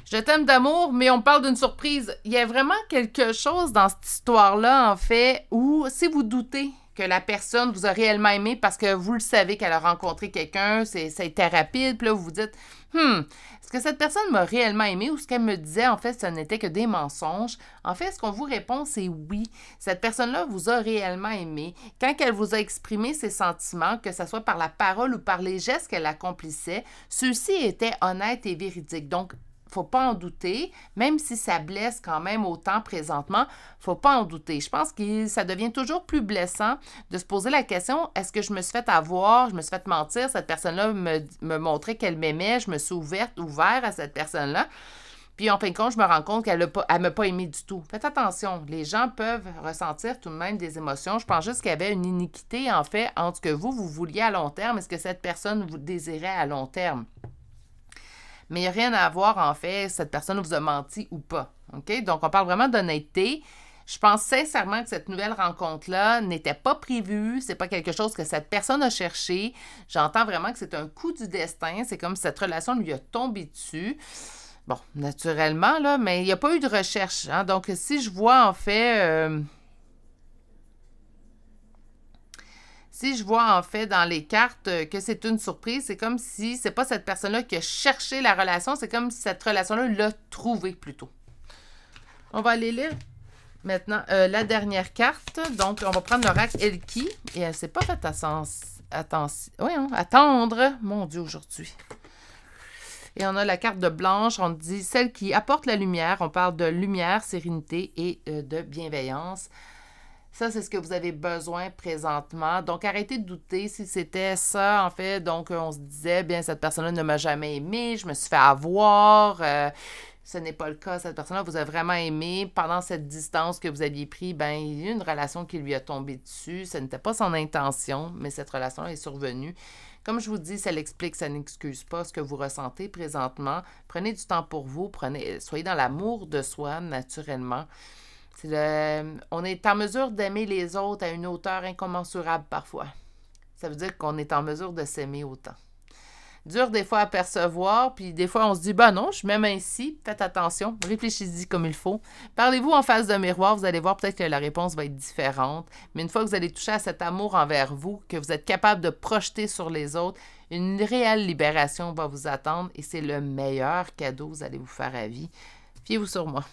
Je t'aime d'amour, mais on parle d'une surprise. Il y a vraiment quelque chose dans cette histoire-là, en fait, où si vous doutez que la personne vous a réellement aimé parce que vous le savez qu'elle a rencontré quelqu'un, ça a été rapide, puis là, vous vous dites, est-ce que cette personne m'a réellement aimé ou ce qu'elle me disait, en fait, ce n'était que des mensonges? En fait, ce qu'on vous répond, c'est oui. Cette personne-là vous a réellement aimé. Quand elle vous a exprimé ses sentiments, que ce soit par la parole ou par les gestes qu'elle accomplissait, ceux-ci étaient honnêtes et véridiques. Donc, faut pas en douter, même si ça blesse quand même autant présentement, faut pas en douter. Je pense que ça devient toujours plus blessant de se poser la question, est-ce que je me suis fait avoir, je me suis fait mentir, cette personne-là me montrait qu'elle m'aimait, je me suis ouvert à cette personne-là, puis en fin de compte, je me rends compte qu'elle ne m'a pas aimé du tout. Faites attention, les gens peuvent ressentir tout de même des émotions. Je pense juste qu'il y avait une iniquité, en fait, entre ce que vous vouliez à long terme et ce que cette personne vous désirait à long terme. Mais il n'y a rien à voir, en fait, cette personne vous a menti ou pas. OK? Donc, on parle vraiment d'honnêteté. Je pense sincèrement que cette nouvelle rencontre-là n'était pas prévue. C'est pas quelque chose que cette personne a cherché. J'entends vraiment que c'est un coup du destin. C'est comme si cette relation lui a tombé dessus. Bon, naturellement, là, mais il n'y a pas eu de recherche. Hein? Donc, si je vois, en fait... Si je vois en fait dans les cartes que c'est une surprise, c'est comme si c'est pas cette personne-là qui a cherché la relation, c'est comme si cette relation-là l'a trouvée plutôt. On va aller lire maintenant la dernière carte. Donc, on va prendre l'oracle Elki. Et elle s'est pas faite attendre. Mon Dieu, aujourd'hui. Et on a la carte de Blanche. On dit celle qui apporte la lumière. On parle de lumière, sérénité et de bienveillance. Ça, c'est ce que vous avez besoin présentement. Donc, arrêtez de douter si c'était ça, en fait. Donc, on se disait, bien, cette personne-là ne m'a jamais aimé, je me suis fait avoir. Ce n'est pas le cas. Cette personne-là vous a vraiment aimé. Pendant cette distance que vous aviez prise, bien, il y a eu une relation qui lui a tombé dessus. Ce n'était pas son intention, mais cette relation-là est survenue. Comme je vous dis, ça l'explique, ça n'excuse pas ce que vous ressentez présentement. Prenez du temps pour vous. Soyez dans l'amour de soi, naturellement. On est en mesure d'aimer les autres à une hauteur incommensurable parfois. Ça veut dire qu'on est en mesure de s'aimer autant. Dur des fois à percevoir, puis des fois on se dit, ben non, je m'aime ainsi, faites attention, réfléchissez-y comme il faut. Parlez-vous en face d'un miroir, vous allez voir peut-être que la réponse va être différente, mais une fois que vous allez toucher à cet amour envers vous, que vous êtes capable de projeter sur les autres, une réelle libération va vous attendre et c'est le meilleur cadeau que vous allez vous faire à vie. Fiez-vous sur moi.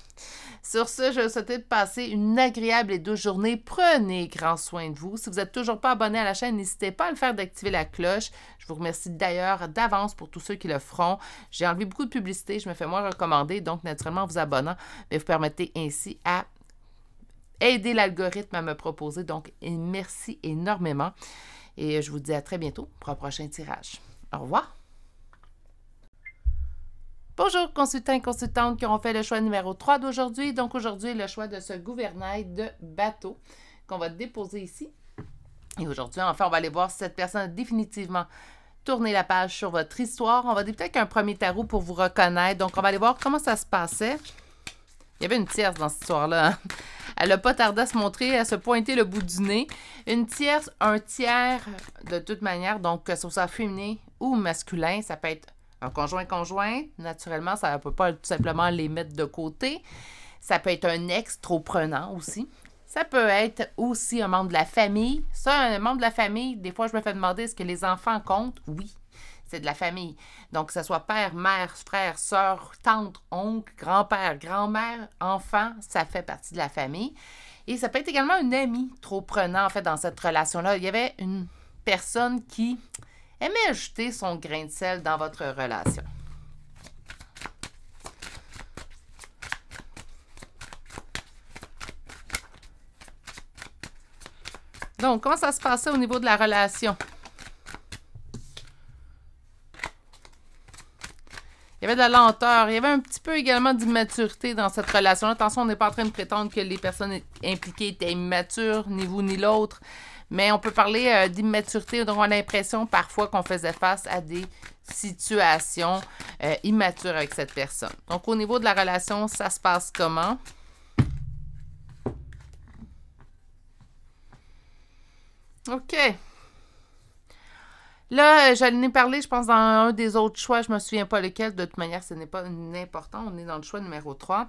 Sur ce, je vous souhaite de passer une agréable et douce journée. Prenez grand soin de vous. Si vous n'êtes toujours pas abonné à la chaîne, n'hésitez pas à le faire d'activer la cloche. Je vous remercie d'ailleurs d'avance pour tous ceux qui le feront. J'ai enlevé beaucoup de publicité, je me fais moins recommander, donc naturellement en vous abonnant, vous permettez ainsi à aider l'algorithme à me proposer. Donc, merci énormément. Et je vous dis à très bientôt pour un prochain tirage. Au revoir. Bonjour consultants et consultantes qui auront fait le choix numéro 3 d'aujourd'hui. Donc aujourd'hui, le choix de ce gouvernail de bateau qu'on va déposer ici. Et aujourd'hui, enfin, on va aller voir si cette personne a définitivement tourné la page sur votre histoire. On va débuter avec un premier tarot pour vous reconnaître. Donc on va aller voir comment ça se passait. Il y avait une tierce dans cette histoire-là. Hein? Elle n'a pas tardé à se montrer, à se pointer le bout du nez. Une tierce, un tiers de toute manière, donc que ce soit féminin ou masculin, ça peut être un conjoint, naturellement, ça ne peut pas tout simplement les mettre de côté. Ça peut être un ex trop prenant aussi. Ça peut être aussi un membre de la famille. Ça, un membre de la famille, des fois, je me fais demander, est-ce que les enfants comptent? Oui, c'est de la famille. Donc, que ce soit père, mère, frère, sœur, tante, oncle, grand-père, grand-mère, enfant, ça fait partie de la famille. Et ça peut être également un ami trop prenant, en fait, dans cette relation-là. Il y avait une personne qui aimait ajouter son grain de sel dans votre relation. Donc, comment ça se passait au niveau de la relation? Il y avait de la lenteur. Il y avait un petit peu également d'immaturité dans cette relation-là. Attention, on n'est pas en train de prétendre que les personnes impliquées étaient immatures, ni vous ni l'autre. Mais on peut parler d'immaturité. Donc, on a l'impression parfois qu'on faisait face à des situations immatures avec cette personne. Donc, au niveau de la relation, ça se passe comment? OK. Là, j'en ai parlé, je pense, dans un des autres choix. Je ne me souviens pas lequel. De toute manière, ce n'est pas important. On est dans le choix numéro 3.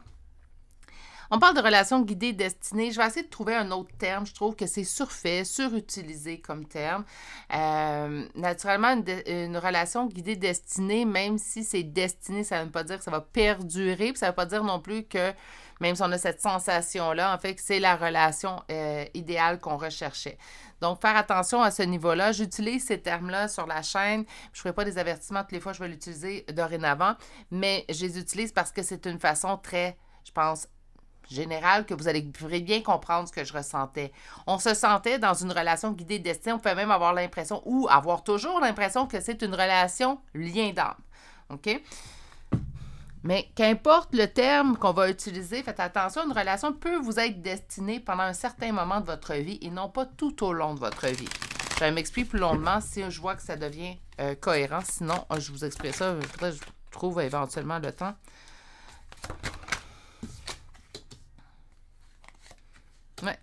On parle de relations guidées destinées. Je vais essayer de trouver un autre terme. Je trouve que c'est surfait, surutilisé comme terme. Naturellement, une relation guidée destinée, même si c'est destiné, ça ne veut pas dire que ça va perdurer. Puis ça ne veut pas dire non plus que, même si on a cette sensation-là, en fait, que c'est la relation idéale qu'on recherchait. Donc, faire attention à ce niveau-là. J'utilise ces termes-là sur la chaîne. Je ne ferai pas des avertissements toutes les fois, je vais l'utiliser dorénavant. Mais je les utilise parce que c'est une façon très, je pense, générale que vous allez bien comprendre ce que je ressentais. On se sentait dans une relation guidée destinée. On peut même avoir l'impression, ou avoir toujours l'impression que c'est une relation lien d'âme. OK? Mais qu'importe le terme qu'on va utiliser, faites attention, une relation peut vous être destinée pendant un certain moment de votre vie et non pas tout au long de votre vie. Je vais m'expliquer plus longuement si je vois que ça devient cohérent. Sinon, je vous explique ça. Je trouve éventuellement le temps. Ouais.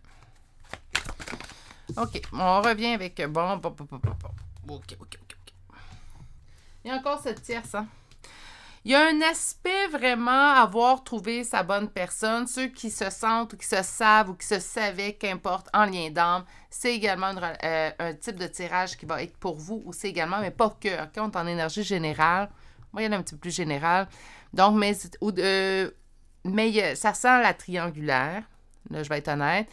OK. On revient avec... Bon. OK. Il y a encore cette tierce, hein? Il y a un aspect vraiment avoir trouvé sa bonne personne. Ceux qui se sentent ou qui se savent ou qui se savaient, qu'importe, en lien d'âme, c'est également un type de tirage qui va être pour vous aussi également, mais pas que. OK, on est en énergie générale. Moi, il y en a un petit peu plus général. Donc, mais ça sent la triangulaire. Là, je vais être honnête.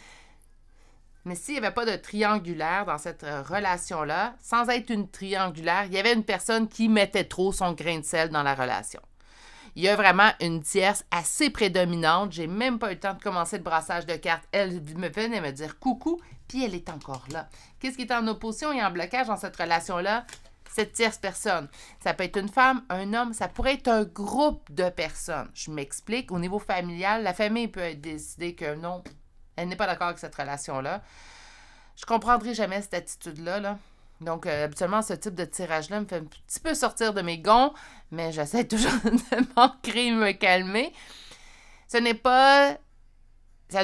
Mais s'il n'y avait pas de triangulaire dans cette relation-là, sans être une triangulaire, il y avait une personne qui mettait trop son grain de sel dans la relation. Il y a vraiment une tierce assez prédominante. J'ai même pas eu le temps de commencer le brassage de cartes. Elle venait me dire coucou, puis elle est encore là. Qu'est-ce qui est en opposition et en blocage dans cette relation-là? Cette tierce personne. Ça peut être une femme, un homme, ça pourrait être un groupe de personnes. Je m'explique. Au niveau familial, la famille peut décider que non, elle n'est pas d'accord avec cette relation-là. Je ne comprendrai jamais cette attitude-là. Là. Donc, habituellement, ce type de tirage-là me fait un petit peu sortir de mes gonds, mais j'essaie toujours de m'ancrer et me calmer. Ça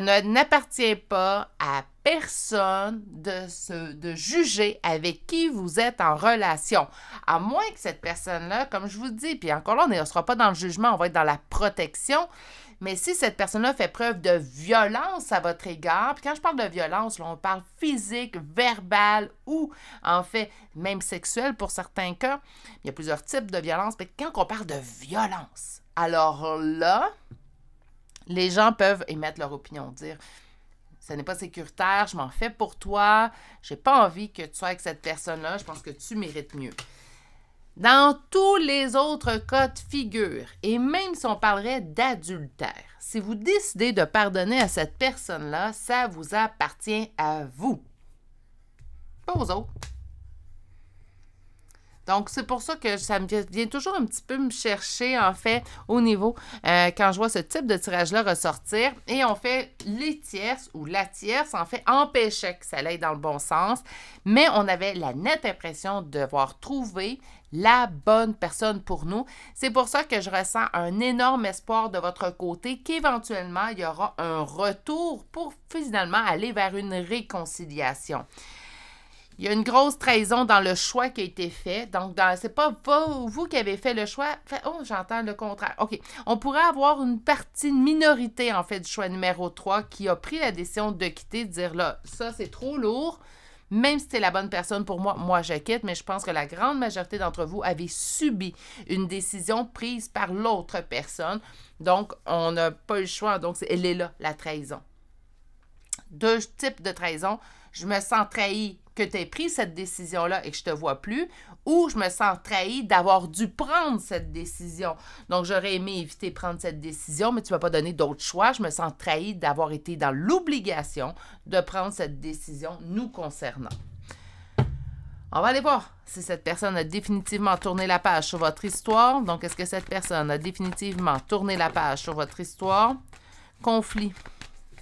n'appartient pas à personne de juger avec qui vous êtes en relation. À moins que cette personne-là, comme je vous dis, puis encore là, on ne sera pas dans le jugement, on va être dans la protection. Mais si cette personne-là fait preuve de violence à votre égard, puis quand je parle de violence, là, on parle physique, verbale ou, en fait, même sexuelle pour certains cas. Il y a plusieurs types de violence, mais quand on parle de violence, alors là, les gens peuvent émettre leur opinion, dire « Ce n'est pas sécuritaire, je m'en fais pour toi, j'ai pas envie que tu sois avec cette personne-là, je pense que tu mérites mieux. » Dans tous les autres cas de figure, et même si on parlerait d'adultère, si vous décidez de pardonner à cette personne-là, ça vous appartient à vous, pas aux autres. Donc, c'est pour ça que ça vient toujours un petit peu me chercher, en fait, au niveau, quand je vois ce type de tirage-là ressortir. Et on fait les tierces, ou la tierce, en fait, empêchait que ça aille dans le bon sens. Mais on avait la nette impression de devoir trouver la bonne personne pour nous. C'est pour ça que je ressens un énorme espoir de votre côté qu'éventuellement, il y aura un retour pour finalement aller vers une réconciliation. Il y a une grosse trahison dans le choix qui a été fait. Donc, c'est pas vous qui avez fait le choix. Oh, j'entends le contraire. OK. On pourrait avoir une partie, une minorité, en fait, du choix numéro 3 qui a pris la décision de quitter, de dire là, ça, c'est trop lourd. Même si c'est la bonne personne pour moi, moi, je quitte. Mais je pense que la grande majorité d'entre vous avez subi une décision prise par l'autre personne. Donc, on n'a pas eu le choix. Donc, elle est là, la trahison. Deux types de trahison. Je me sens trahi que tu aies pris cette décision-là et que je ne te vois plus, ou je me sens trahi d'avoir dû prendre cette décision. Donc, j'aurais aimé éviter de prendre cette décision, mais tu ne m'as pas donné d'autre choix. Je me sens trahi d'avoir été dans l'obligation de prendre cette décision nous concernant. On va aller voir si cette personne a définitivement tourné la page sur votre histoire. Donc, est-ce que cette personne a définitivement tourné la page sur votre histoire? Conflit.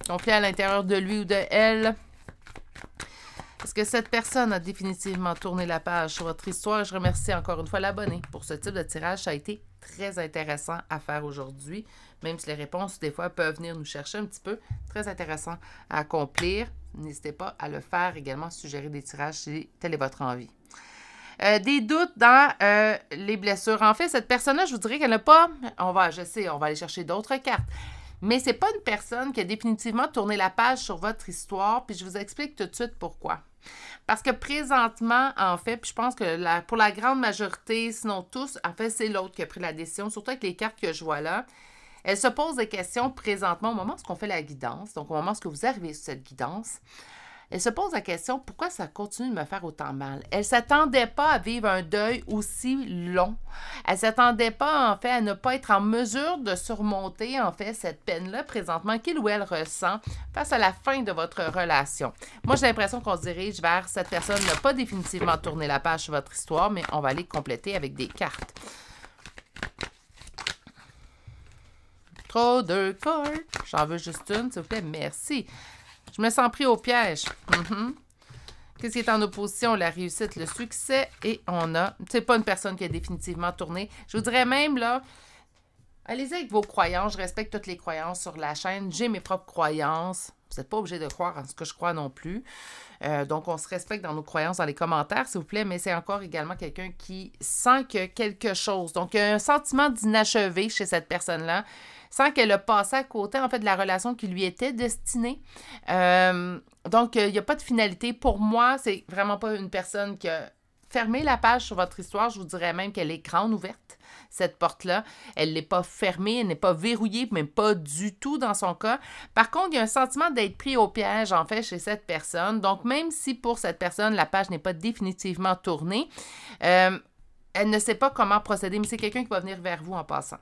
Conflit à l'intérieur de lui ou de elle. Est-ce que cette personne a définitivement tourné la page sur votre histoire? Je remercie encore une fois l'abonné pour ce type de tirage. Ça a été très intéressant à faire aujourd'hui, même si les réponses, des fois, peuvent venir nous chercher un petit peu. Très intéressant à accomplir. N'hésitez pas à le faire également, suggérer des tirages si telle est votre envie. Des doutes dans les blessures. En fait, cette personne-là, je vous dirais qu'elle n'a pas... on va aller chercher d'autres cartes. Mais ce n'est pas une personne qui a définitivement tourné la page sur votre histoire, puis je vous explique tout de suite pourquoi. Parce que présentement, en fait, puis je pense que pour la grande majorité, sinon tous, en fait, c'est l'autre qui a pris la décision, surtout avec les cartes que je vois là. Elle se pose des questions présentement au moment où on fait la guidance, donc au moment où vous arrivez sur cette guidance. Elle se pose la question, pourquoi ça continue de me faire autant mal? Elle ne s'attendait pas à vivre un deuil aussi long. Elle ne s'attendait pas, en fait, à ne pas être en mesure de surmonter, en fait, cette peine-là présentement qu'il ou elle ressent face à la fin de votre relation. Moi, j'ai l'impression qu'on se dirige vers cette personne n'a pas définitivement tourné la page sur votre histoire, mais on va aller compléter avec des cartes. Trop de cartes. J'en veux juste une, s'il vous plaît. Merci. Je me sens pris au piège. Qu'est-ce qui est en opposition? La réussite, le succès. Et on a... C'est pas une personne qui a définitivement tourné. Je vous dirais même, là, allez-y avec vos croyances. Je respecte toutes les croyances sur la chaîne. J'ai mes propres croyances. Vous n'êtes pas obligé de croire en ce que je crois non plus. Donc, on se respecte dans nos croyances dans les commentaires, s'il vous plaît. Mais c'est encore également quelqu'un qui sent que quelque chose. Donc, il y a un sentiment d'inachevé chez cette personne-là. Sans qu'elle a passé à côté, en fait, de la relation qui lui était destinée. Donc, il n'y a pas de finalité. Pour moi, c'est vraiment pas une personne qui a fermé la page sur votre histoire. Je vous dirais même qu'elle est grande ouverte, cette porte-là. Elle n'est pas fermée, elle n'est pas verrouillée, même pas du tout dans son cas. Par contre, il y a un sentiment d'être pris au piège, en fait, chez cette personne. Donc, même si pour cette personne, la page n'est pas définitivement tournée, elle ne sait pas comment procéder, mais c'est quelqu'un qui va venir vers vous en passant.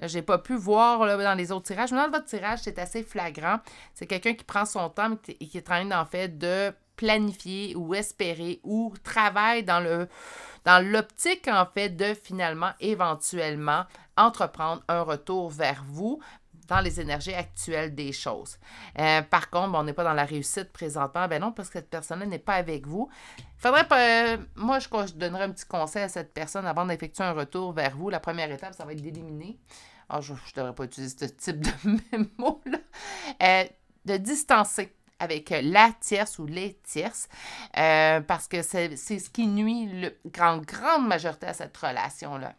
Je n'ai pas pu voir là, dans les autres tirages. Mais dans votre tirage, c'est assez flagrant. C'est quelqu'un qui prend son temps et qui est en train, en fait, de planifier ou espérer ou travaille dans l'optique, en fait, de finalement, éventuellement, entreprendre un retour vers vous dans les énergies actuelles des choses. Par contre, on n'est pas dans la réussite présentement. Ben non, parce que cette personne-là n'est pas avec vous. Il faudrait pas... moi, je donnerais un petit conseil à cette personne avant d'effectuer un retour vers vous. La première étape, ça va être d'éliminer. Oh, je ne devrais pas utiliser ce type de mot-là. De distancer avec la tierce ou les tierces, parce que c'est ce qui nuit grande majorité à cette relation-là.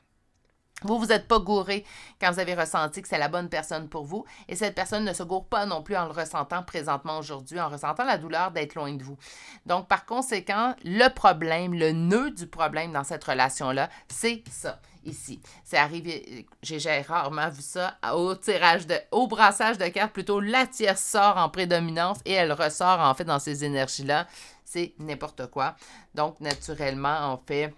Vous n'êtes pas gouré quand vous avez ressenti que c'est la bonne personne pour vous. Et cette personne ne se gourre pas non plus en le ressentant présentement aujourd'hui, en ressentant la douleur d'être loin de vous. Donc, par conséquent, le problème, le nœud du problème dans cette relation-là, c'est ça, ici. C'est arrivé, j'ai rarement vu ça, au brassage de cartes, plutôt la tierce sort en prédominance et elle ressort en fait dans ces énergies-là. C'est n'importe quoi. Donc, naturellement, en fait...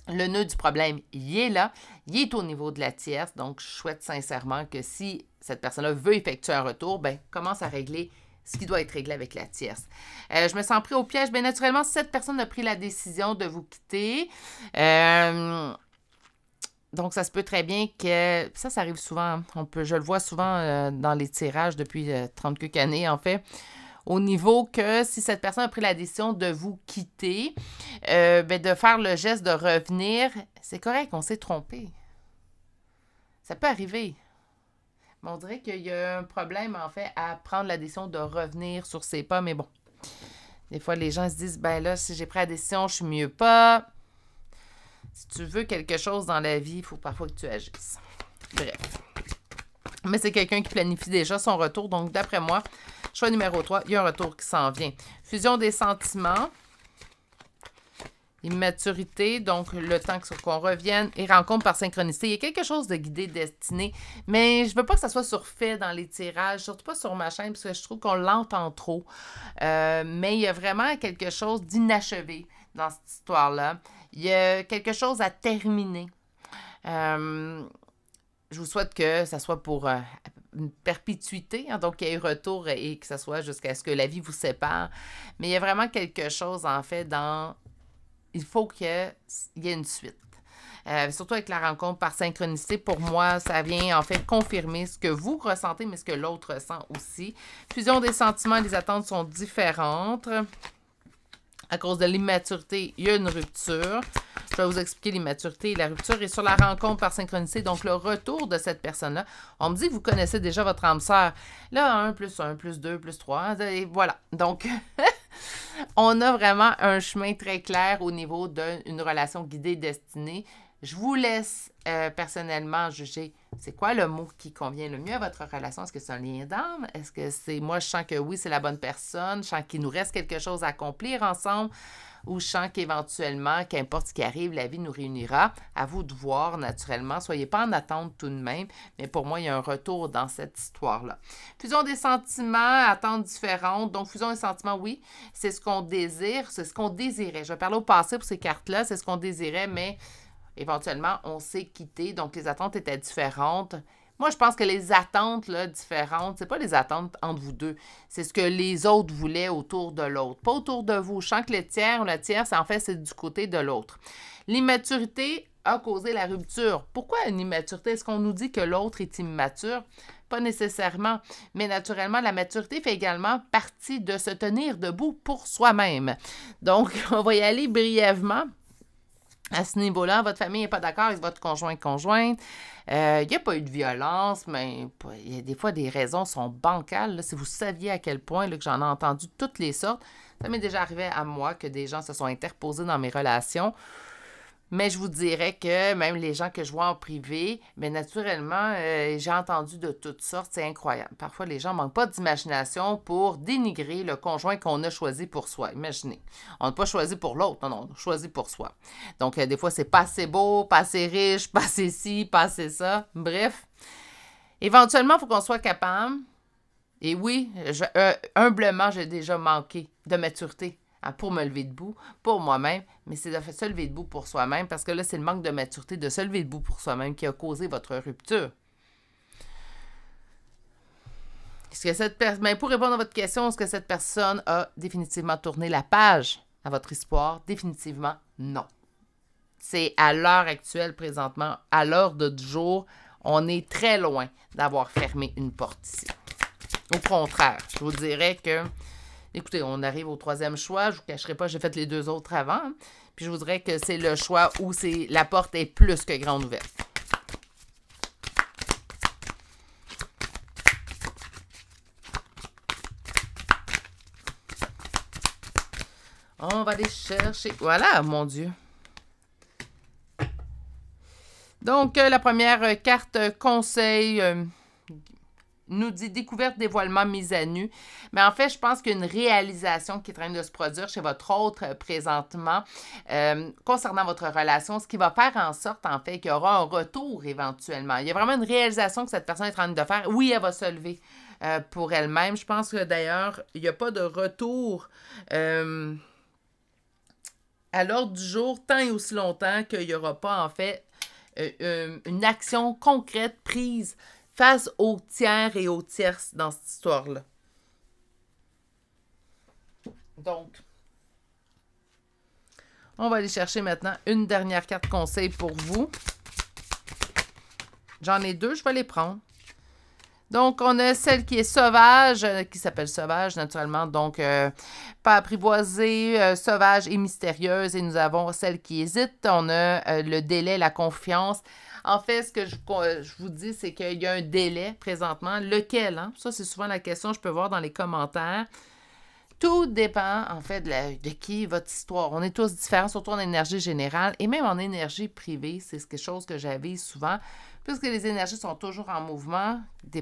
le nœud du problème, il est là, il est au niveau de la tierce, donc je souhaite sincèrement que si cette personne-là veut effectuer un retour, ben commence à régler ce qui doit être réglé avec la tierce. Je me sens pris au piège, bien naturellement, si cette personne a pris la décision de vous quitter, donc ça se peut très bien que, ça arrive souvent, je le vois souvent dans les tirages depuis 30 quelques années en fait, au niveau que si cette personne a pris la décision de vous quitter, de faire le geste de revenir, c'est correct, on s'est trompé. Ça peut arriver. Mais on dirait qu'il y a un problème, en fait, à prendre la décision de revenir sur ses pas, mais bon. Des fois, les gens se disent, ben là, si j'ai pris la décision, je suis mieux pas. Si tu veux quelque chose dans la vie, il faut parfois que tu agisses. Bref. Mais c'est quelqu'un qui planifie déjà son retour. Donc, d'après moi, choix numéro 3, il y a un retour qui s'en vient. Fusion des sentiments. Immaturité, donc le temps qu'on revienne. Et rencontre par synchronicité. Il y a quelque chose de guidé, destiné. Mais je veux pas que ça soit surfait dans les tirages, surtout pas sur ma chaîne, parce que je trouve qu'on l'entend trop. Mais il y a vraiment quelque chose d'inachevé dans cette histoire-là. Il y a quelque chose à terminer. Je vous souhaite que ça soit pour une perpétuité, hein, donc qu'il y ait retour et que ça soit jusqu'à ce que la vie vous sépare. Mais il y a vraiment quelque chose, en fait, dans... Il faut qu'il y ait une suite. Surtout avec la rencontre par synchronicité, pour moi, ça vient en fait confirmer ce que vous ressentez, mais ce que l'autre ressent aussi. Fusion des sentiments et des attentes sont différentes. À cause de l'immaturité, il y a une rupture. Je vais vous expliquer l'immaturité et la rupture. Et sur la rencontre par synchronicité, donc le retour de cette personne-là, on me dit que vous connaissez déjà votre âme sœur. Là, 1 plus 1 plus 2 plus 3, et voilà. Donc... On a vraiment un chemin très clair au niveau d'une relation guidée destinée. Je vous laisse personnellement juger c'est quoi le mot qui convient le mieux à votre relation. Est-ce que c'est un lien d'âme? Est-ce que c'est... Moi, je sens que oui, c'est la bonne personne. Je sens qu'il nous reste quelque chose à accomplir ensemble. Ou je sens qu'éventuellement, qu'importe ce qui arrive, la vie nous réunira. À vous de voir, naturellement. Soyez pas en attente tout de même. Mais pour moi, il y a un retour dans cette histoire-là. Fusion des sentiments, attentes différentes. Donc, fusion des sentiments, oui, c'est ce qu'on désire. C'est ce qu'on désirait. Je vais parler au passé pour ces cartes-là. C'est ce qu'on désirait, mais éventuellement, on s'est quitté. Donc, les attentes étaient différentes. Moi, je pense que les attentes là, différentes, c'est pas les attentes entre vous deux. C'est ce que les autres voulaient autour de l'autre. Pas autour de vous. Je sens que le tiers ou la tierce, en fait, c'est du côté de l'autre. L'immaturité a causé la rupture. Pourquoi une immaturité? Est-ce qu'on nous dit que l'autre est immature? Pas nécessairement. Mais naturellement, la maturité fait également partie de se tenir debout pour soi-même. Donc, on va y aller brièvement. À ce niveau-là, votre famille n'est pas d'accord avec votre conjointe. Il n'y a pas eu de violence, mais il y a des fois, des raisons sont bancales. Là. Si vous saviez à quel point là, que j'en ai entendu de toutes les sortes, ça m'est déjà arrivé à moi que des gens se sont interposés dans mes relations. Mais je vous dirais que même les gens que je vois en privé, mais naturellement, j'ai entendu de toutes sortes, c'est incroyable. Parfois, les gens ne manquent pas d'imagination pour dénigrer le conjoint qu'on a choisi pour soi. Imaginez, on n'a pas choisi pour l'autre, non, on a choisi pour soi. Donc, des fois, c'est pas assez beau, pas assez riche, pas assez ci, pas assez ça. Bref, éventuellement, il faut qu'on soit capable. Et oui, humblement, j'ai déjà manqué de maturité. Pour me lever debout, pour moi-même, mais c'est de se lever debout pour soi-même, parce que là, c'est le manque de maturité de se lever debout pour soi-même qui a causé votre rupture. Est-ce que cette personne, pour répondre à votre question, est-ce que cette personne a définitivement tourné la page à votre histoire? Définitivement, non. C'est à l'heure actuelle, présentement, à l'heure de jour, on est très loin d'avoir fermé une porte ici. Au contraire, je vous dirais que écoutez, on arrive au 3e choix. Je ne vous cacherai pas, j'ai fait les 2 autres avant. Hein. Puis je vous dirais que c'est le choix où la porte est plus que grande ouverte. On va aller chercher. Voilà, mon Dieu. Donc, la première carte conseil... nous dit découverte, dévoilement, mise à nu. Mais en fait, je pense qu'il y a une réalisation qui est en train de se produire chez votre autre présentement concernant votre relation, ce qui va faire en sorte, en fait, qu'il y aura un retour éventuellement. Il y a vraiment une réalisation que cette personne est en train de faire. Oui, elle va se lever pour elle-même. Je pense que d'ailleurs, il n'y a pas de retour à l'ordre du jour tant et aussi longtemps qu'il n'y aura pas, en fait, une action concrète prise face aux tiers et aux tierces dans cette histoire-là. Donc, on va aller chercher maintenant une dernière carte conseil pour vous. J'en ai 2, je vais les prendre. Donc, on a celle qui est sauvage, qui s'appelle sauvage, naturellement. Donc, pas apprivoisée, sauvage et mystérieuse. Et nous avons celle qui hésite. On a le délai, la confiance. En fait, ce que je vous dis, c'est qu'il y a un délai présentement. Lequel? Hein? Ça, c'est souvent la question que je peux voir dans les commentaires. Tout dépend, en fait, de qui est votre histoire. On est tous différents, surtout en énergie générale et même en énergie privée. C'est quelque chose que j'avise souvent. Puisque les énergies sont toujours en mouvement,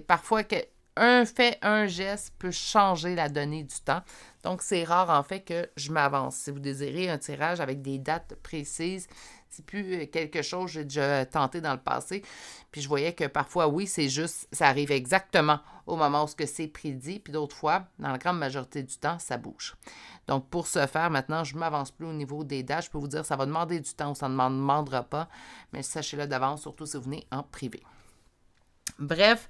parfois qu'un fait, un geste peut changer la donnée du temps. Donc, c'est rare, en fait, que je m'avance. Si vous désirez un tirage avec des dates précises, c'est plus quelque chose que j'ai déjà tenté dans le passé. Puis je voyais que parfois, oui, c'est juste, ça arrive exactement au moment où c'est prédit. Puis d'autres fois, dans la grande majorité du temps, ça bouge. Donc, pour ce faire, maintenant, je ne m'avance plus au niveau des dates. Je peux vous dire, ça va demander du temps ou ça ne m'en demandera pas. Mais sachez-le d'avance, surtout si vous venez en privé. Bref,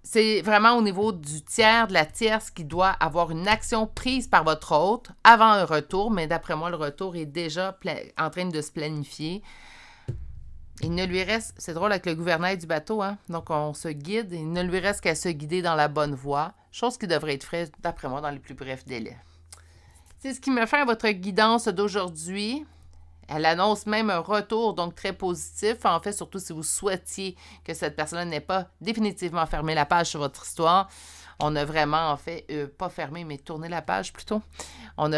c'est vraiment au niveau du tiers, de la tierce qui doit avoir une action prise par votre hôte avant un retour, mais d'après moi, le retour est déjà en train de se planifier. Il ne lui reste, c'est drôle avec le gouvernail du bateau, hein? Donc on se guide, il ne lui reste qu'à se guider dans la bonne voie, chose qui devrait être faite, d'après moi, dans les plus brefs délais. C'est ce qui me fait à votre guidance d'aujourd'hui. Elle annonce même un retour, donc très positif. En fait, surtout si vous souhaitiez que cette personne n'ait pas définitivement fermé la page sur votre histoire. On a vraiment, en fait, pas fermé, mais tourné la page plutôt. On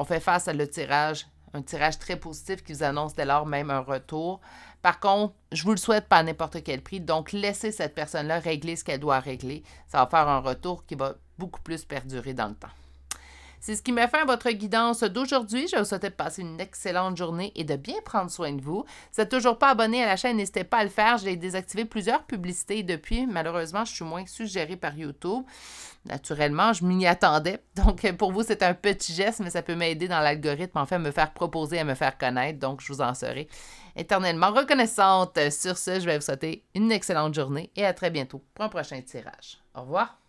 fait face à un tirage très positif qui vous annonce dès lors même un retour. Par contre, je vous le souhaite pas à n'importe quel prix. Donc, laissez cette personne-là régler ce qu'elle doit régler. Ça va faire un retour qui va beaucoup plus perdurer dans le temps. C'est ce qui met fin à votre guidance d'aujourd'hui. Je vous souhaite de passer une excellente journée et de bien prendre soin de vous. Si vous n'êtes toujours pas abonné à la chaîne, n'hésitez pas à le faire. J'ai désactivé plusieurs publicités depuis. Malheureusement, je suis moins suggérée par YouTube. Naturellement, je m'y attendais. Donc, pour vous, c'est un petit geste, mais ça peut m'aider dans l'algorithme, en fait, à me faire proposer, à me faire connaître. Donc, je vous en serai éternellement reconnaissante. Sur ce, je vais vous souhaiter une excellente journée et à très bientôt pour un prochain tirage. Au revoir.